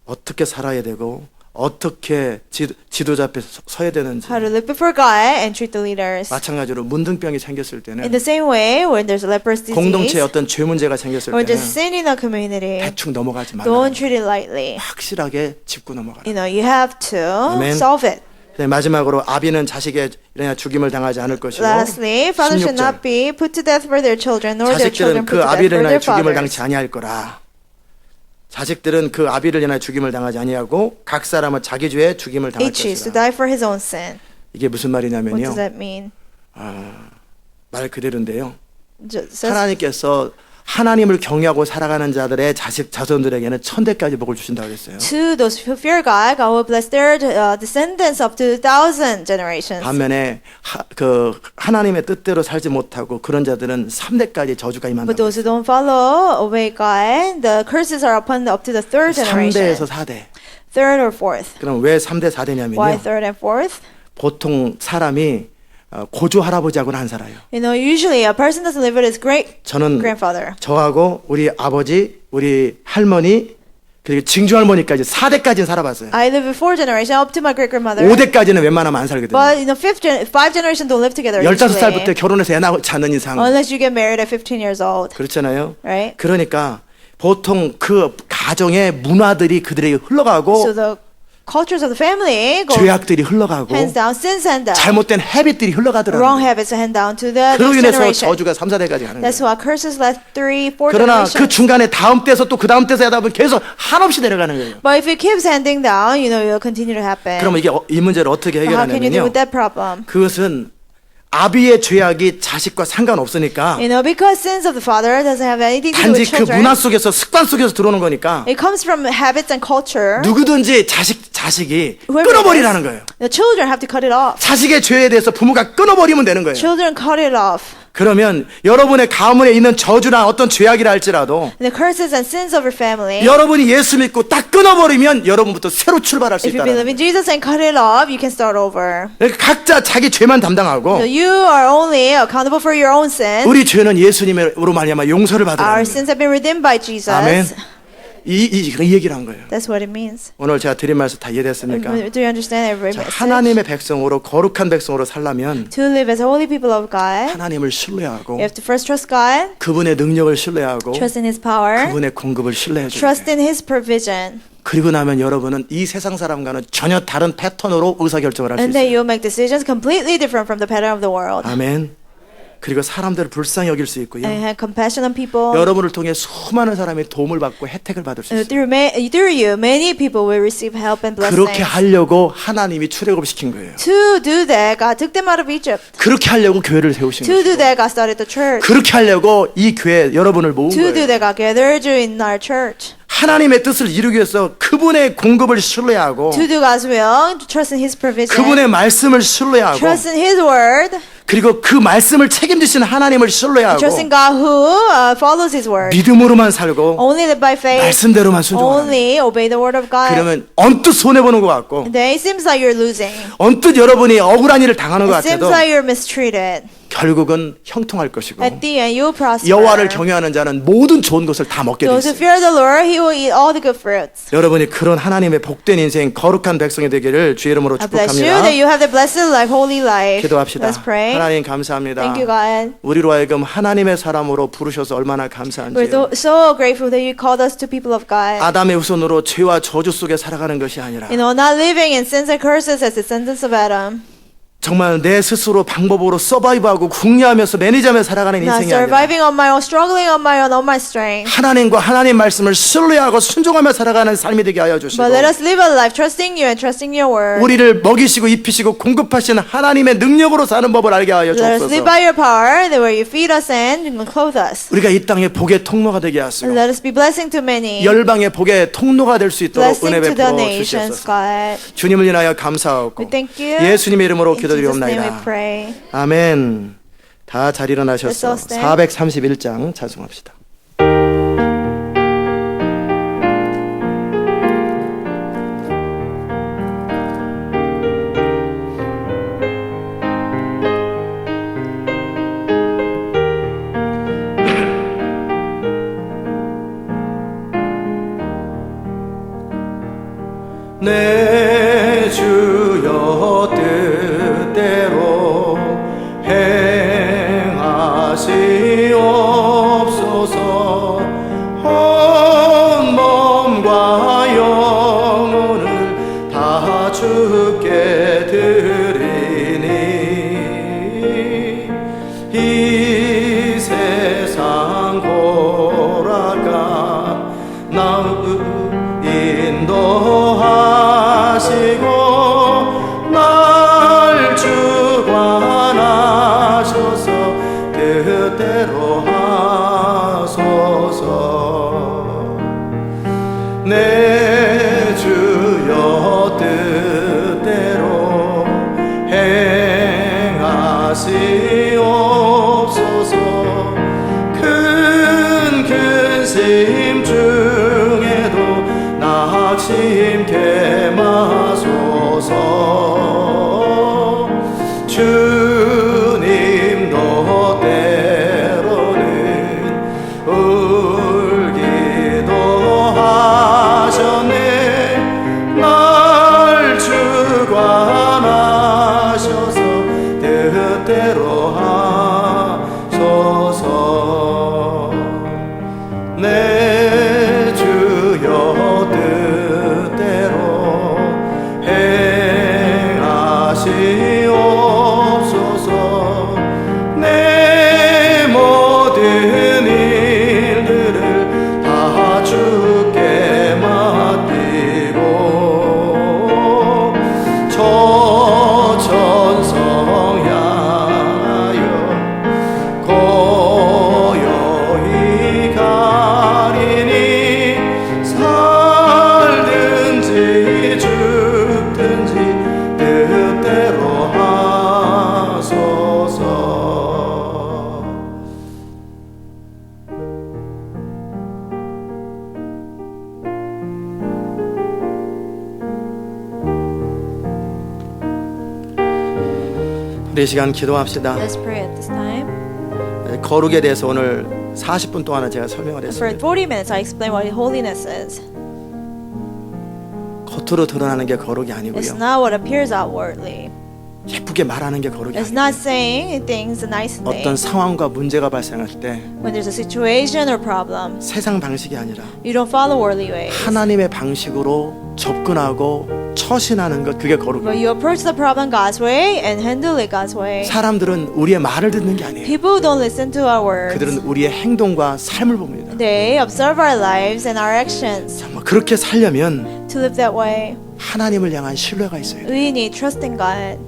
어떻게 살아야 되고 어떻게 지도자 앞에 서야 되는지. How to live before God and treat the leaders. 마찬가지로 문둥병이 생겼을 In 때는 the same way, when there's a leprous 공동체에 disease, 어떤 죄 문제가 생겼을 or 때는 there's sin in a community, 대충 넘어가지 말라. don't treat it lightly. 확실하게 짚고 넘어가라. You know, you have to Amen. solve it. 네, 마지막으로 아비는 자식의 죽임을 당하지 않을 것이고 Lastly, fathers should 16절. not be put to death for their children, nor their children 자식들은 put 그 to death 아비를 for 인하여 their 죽임을 fathers. 당치 아니할 거라. 자식들은 그 아비를 인하여 죽임을 당하지 아니하고 각 사람은 자기 죄에 죽임을 당할 Each is to 것이라. die for his own sin. 이게 무슨 What 말이냐면요. does that mean? 말 그대로인데요. Says, 하나님께서 하나님을 경외하고 살아가는 자들의 자손들에게는 천대까지 복을 주신다고 그랬어요. to those who fear God, God will bless their descendants up to 1,000 generations. 반면에 하나님의 뜻대로 살지 못하고 그런 자들은 3대까지 저주가 But 임한다고 those who 그랬어요. don't follow obey God, the curses are upon up to the third generation. 3대에서 4대. Third or fourth. 그럼 왜 3대 Why 4대냐면요. third and fourth? 보통 사람이 고조 할아버지하고는 안 살아요. You know, usually a person doesn't live with his great 저는 grandfather. 저하고 우리 아버지, 우리 할머니, 그리고 증조 할머니까지 4대까지는 살아봤어요. I live with four generations up to my great grandmother. 5대까지는 웬만하면 안 살거든요. But you know, five generations don't live together. 15살부터 usually, 결혼해서 애 낳지 않는 이상. unless you get married at 15 years old, 그렇잖아요. right? 그러니까 보통 그 가정의 문화들이 그들에게 흘러가고 So the cultures of the family go 죄악들이 흘러가고 hands down, sins hand down. 잘못된 헤빗들이 Wrong 흘러가더라고요. habits hand down to the 그로 next 인해서 generation. 저주가 3, 4대까지 가는 That's 거예요. why curses left 3, 4 그러나 그 generations. 중간에 다음 때에서 또 그 다음 때에서 하다 보면 계속 한없이 내려가는 거예요. But if it keeps handing down, you know, it will continue to happen. 그러면 이게 이 문제를 어떻게 But how can you deal 해결하냐면요. with that problem? 그것은 아비의 죄악이 자식과 상관없으니까 You know, because sins of the father doesn't have anything to do 단지 with 그 children. 문화 속에서 습관 속에서 들어오는 거니까 It comes from habits and culture. 누구든지 자식이 Whoever 끊어버리라는 it is, 거예요. The children have to cut it off. 자식의 죄에 대해서 부모가 끊어버리면 되는 거예요. Children cut it off. 그러면 여러분의 가문에 있는 저주나 어떤 죄악이라 할지라도 The curses and sins of your family. 여러분이 예수 믿고 딱 끊어버리면 여러분부터 새로 출발할 수 If you 있다. believe in Jesus and cut it off, you can start over. 각자 자기 죄만 담당하고 So you are only accountable for your own sins. 우리 죄는 예수님으로 말미암아 용서를 받으라. Our sins have been redeemed by Jesus. 아멘. 이 얘기를 한 거예요. That's what it means. 오늘 제가 드린 말씀 다 이해됐습니까? Do you understand every 자, message? 하나님의 백성으로 거룩한 백성으로 살려면 To live as holy people of God, 하나님을 신뢰하고 you have to first trust God, 그분의 능력을 신뢰하고 trust in His power, 그분의 공급을 신뢰해 줘요. trust in His provision, 그리고 나면 여러분은 이 세상 사람과는 전혀 다른 패턴으로 의사결정을 할 수 and then 있어요. you'll make decisions completely different from the pattern of the world. 아멘. 그리고 사람들을 불쌍히 여길 수 있고요. And have compassion on people. 여러분을 통해 수많은 사람이 도움을 받고 혜택을 받을 수 있어요. Through you, many people will receive help and blessings. 그렇게 하려고 하나님이 출애굽시킨 거예요. To do that, God took them out of Egypt. 그렇게 하려고 교회를 세우신 To do 거예요. that, God started the church. 그렇게 하려고 이 교회 여러분을 모은 To do 거예요. that, God gathered you in our church. 하나님의 뜻을 이루기 위해서 그분의 공급을 신뢰하고 To do God's will, to trust in His provision, 그분의 말씀을 신뢰하고 trust in His word, 그리고 그 말씀을 책임지시는 하나님을 신뢰하고 trust in God who follows His word. 믿음으로만 살고 Only live by faith. 말씀대로만 순종하는 Only obey the word of God. 그러면 언뜻 손해보는 것 같고 Then it seems like you're losing. 언뜻 여러분이 억울한 일을 당하는 것 It seems 같아도 like you're mistreated. 결국은 형통할 것이고 At the end, you'll prosper. 여호와를 경외하는 자는 모든 좋은 것을 다 먹게 돼 Those who 있어요. fear the Lord, He will eat all the good fruits. 여러분이 그런 하나님의 복된 인생 거룩한 백성이 되기를 주의 이름으로 I bless you 축복합니다. that you have the blessed life, holy life. 기도합시다. Let's pray. 하나님 감사합니다. Thank you, God. 우리로 하여금 하나님의 사람으로 부르셔서 얼마나 감사한지. We're so grateful that you called us to people of God. 아담의 후손으로 죄와 저주 속에 살아가는 것이 아니라 You know, not living in sins and curses as the sentence of Adam. 정말 내 스스로 방법으로 서바이브하고 궁리하면서 매니지하며 살아가는 Not 인생이 아니라 surviving on my own, struggling on my own, on my strength. 하나님과 하나님 말씀을 신뢰하고 순종하며 살아가는 삶이 되게 하여 주시고 But let us live a life trusting you and trusting your word. 우리를 먹이시고 입히시고 공급하시는 하나님의 능력으로 사는 법을 알게 하여 Let us 주옵소서. live by your power, that where you feed us and clothe us. 우리가 이 땅에 복의 통로가 되게 And 하시고 let us be blessing to many. 열방의 복의 통로가 될 수 있도록 Blessing 은혜 to the 베풀어 nations, 주시옵소서. God. 주님을 인하여 감사하고 We thank you. 예수님의 이름으로 In Jesus' name we 기도드리옵나이다. pray. 아멘. 다 잘 일어나셨어. Let's all stand. 431장 찬송합시다. 내 주여 뜻대로 행하시옵소서. 온 몸과 영혼을 다 주께 드리니 이 세상 고라가 나 인도하시고 날 주관하셔서 뜻대로 하소서. 내 주여 뜻대로 행하시옵소서. 큰 근심 중에도 낙심케 마소서. 주님도 때로는 울기도 하셔 우리 이 시간 기도합시다. Let's pray at this time. 거룩에 대해서 오늘 40분 동안은 제가 설명을 For 했습니다. 40 minutes, I explain what holiness is. 겉으로 드러나는 게 거룩이 It's 아니고요. not what appears outwardly. 예쁘게 말하는 게 거룩이 It's 아니에요. not saying things nicely. 어떤 상황과 문제가 발생할 때 When there's a situation or problem, 세상 방식이 아니라 you don't follow worldly ways. 하나님의 방식으로 접근하고 처신하는 것, 그게 거룩이에요. But you approach the problem God's way and handle it God's way. 사람들은 우리의 말을 듣는 게 아니에요. People don't listen to our words. 그들은 우리의 행동과 삶을 봅니다. They observe our lives and our actions. 정말 그렇게 살려면 To live that way, 하나님을 향한 신뢰가 있어야 돼요. we need trust in God.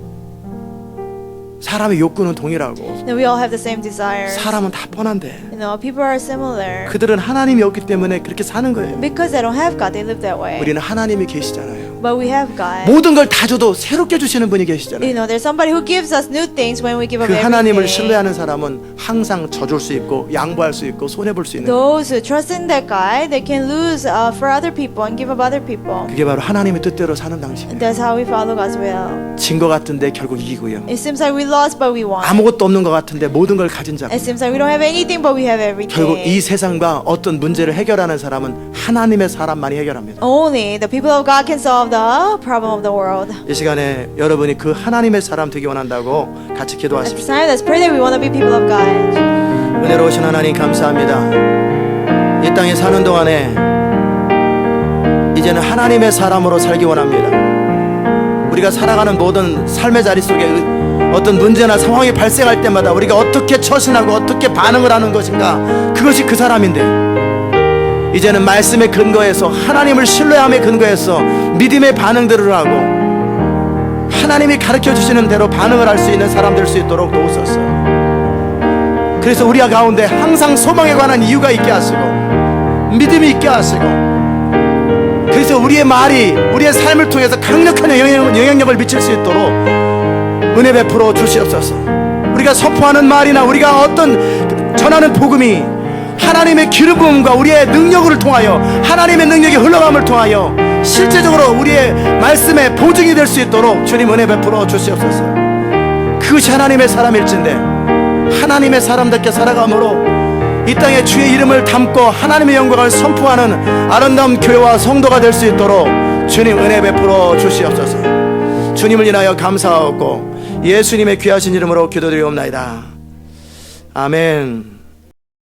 사람의 욕구는 동일하고 And we all have the same desires. 사람은 다 뻔한데 You know, people are similar. 그들은 하나님이 없기 때문에 그렇게 사는 거예요. Because they don't have God, they live that way. 우리는 하나님이 계시잖아요. But we have God. 모든 걸 다 줘도 새롭게 주시는 분이 You 계시잖아요. know, there's somebody who gives us new things when we give up 그 하나님을 everything. 신뢰하는 사람은 항상 져줄 수 있고 양보할 수 있고 손해볼 수 있는, Those who trust in that God, they can lose for other people and give up other people. 그게 바로 하나님의 뜻대로 사는 방식이에요. That's how we follow God's will. 진 것 같은데 결국 이기고요. It seems like we lost, but we won. 아무것도 없는 것 같은데 모든 걸 가진 자. It seems like we don't have anything, but we have everything. 결국 이 세상과 어떤 문제를 해결하는 사람은 하나님의 사람만이 해결합니다. Only the people of God can solve the problem of the world. 이 시간에 여러분이 그 하나님의 사람 되기 원한다고 같이 At this 기도하십시오. time, let's pray that we want to be people of God. 은혜로우신 하나님 감사합니다. 이 땅에 사는 동안에 이제는 하나님의 사람으로 살기 원합니다. 우리가 살아가는 모든 삶의 자리 속에 어떤 문제나 상황이 발생할 때마다 우리가 어떻게 처신하고 어떻게 반응을 하는 것인가, 그것이 그 사람인데 이제는 말씀의 근거에서, 하나님을 신뢰함의 근거에서 믿음의 반응들을 하고 하나님이 가르쳐 주시는 대로 반응을 할 수 있는 사람 될 수 있도록 도우소서. 그래서 우리 가운데 항상 소망에 관한 이유가 있게 하시고 믿음이 있게 하시고, 그래서 우리의 말이 우리의 삶을 통해서 강력한 영향력을 미칠 수 있도록 은혜 베풀어 주시옵소서. 우리가 선포하는 말이나 우리가 어떤 전하는 복음이 하나님의 기름 부음과 우리의 능력을 통하여, 하나님의 능력이 흘러감을 통하여 실제적으로 우리의 말씀의 보증이 될 수 있도록 주님 은혜 베풀어 주시옵소서. 그것이 하나님의 사람일진데 하나님의 사람답게 살아감으로 이 땅에 주의 이름을 담고 하나님의 영광을 선포하는 아름다운 교회와 성도가 될 수 있도록 주님 은혜 베풀어 주시옵소서. 주님을 인하여 감사하고 예수님의 귀하신 이름으로 기도드리옵나이다. 아멘.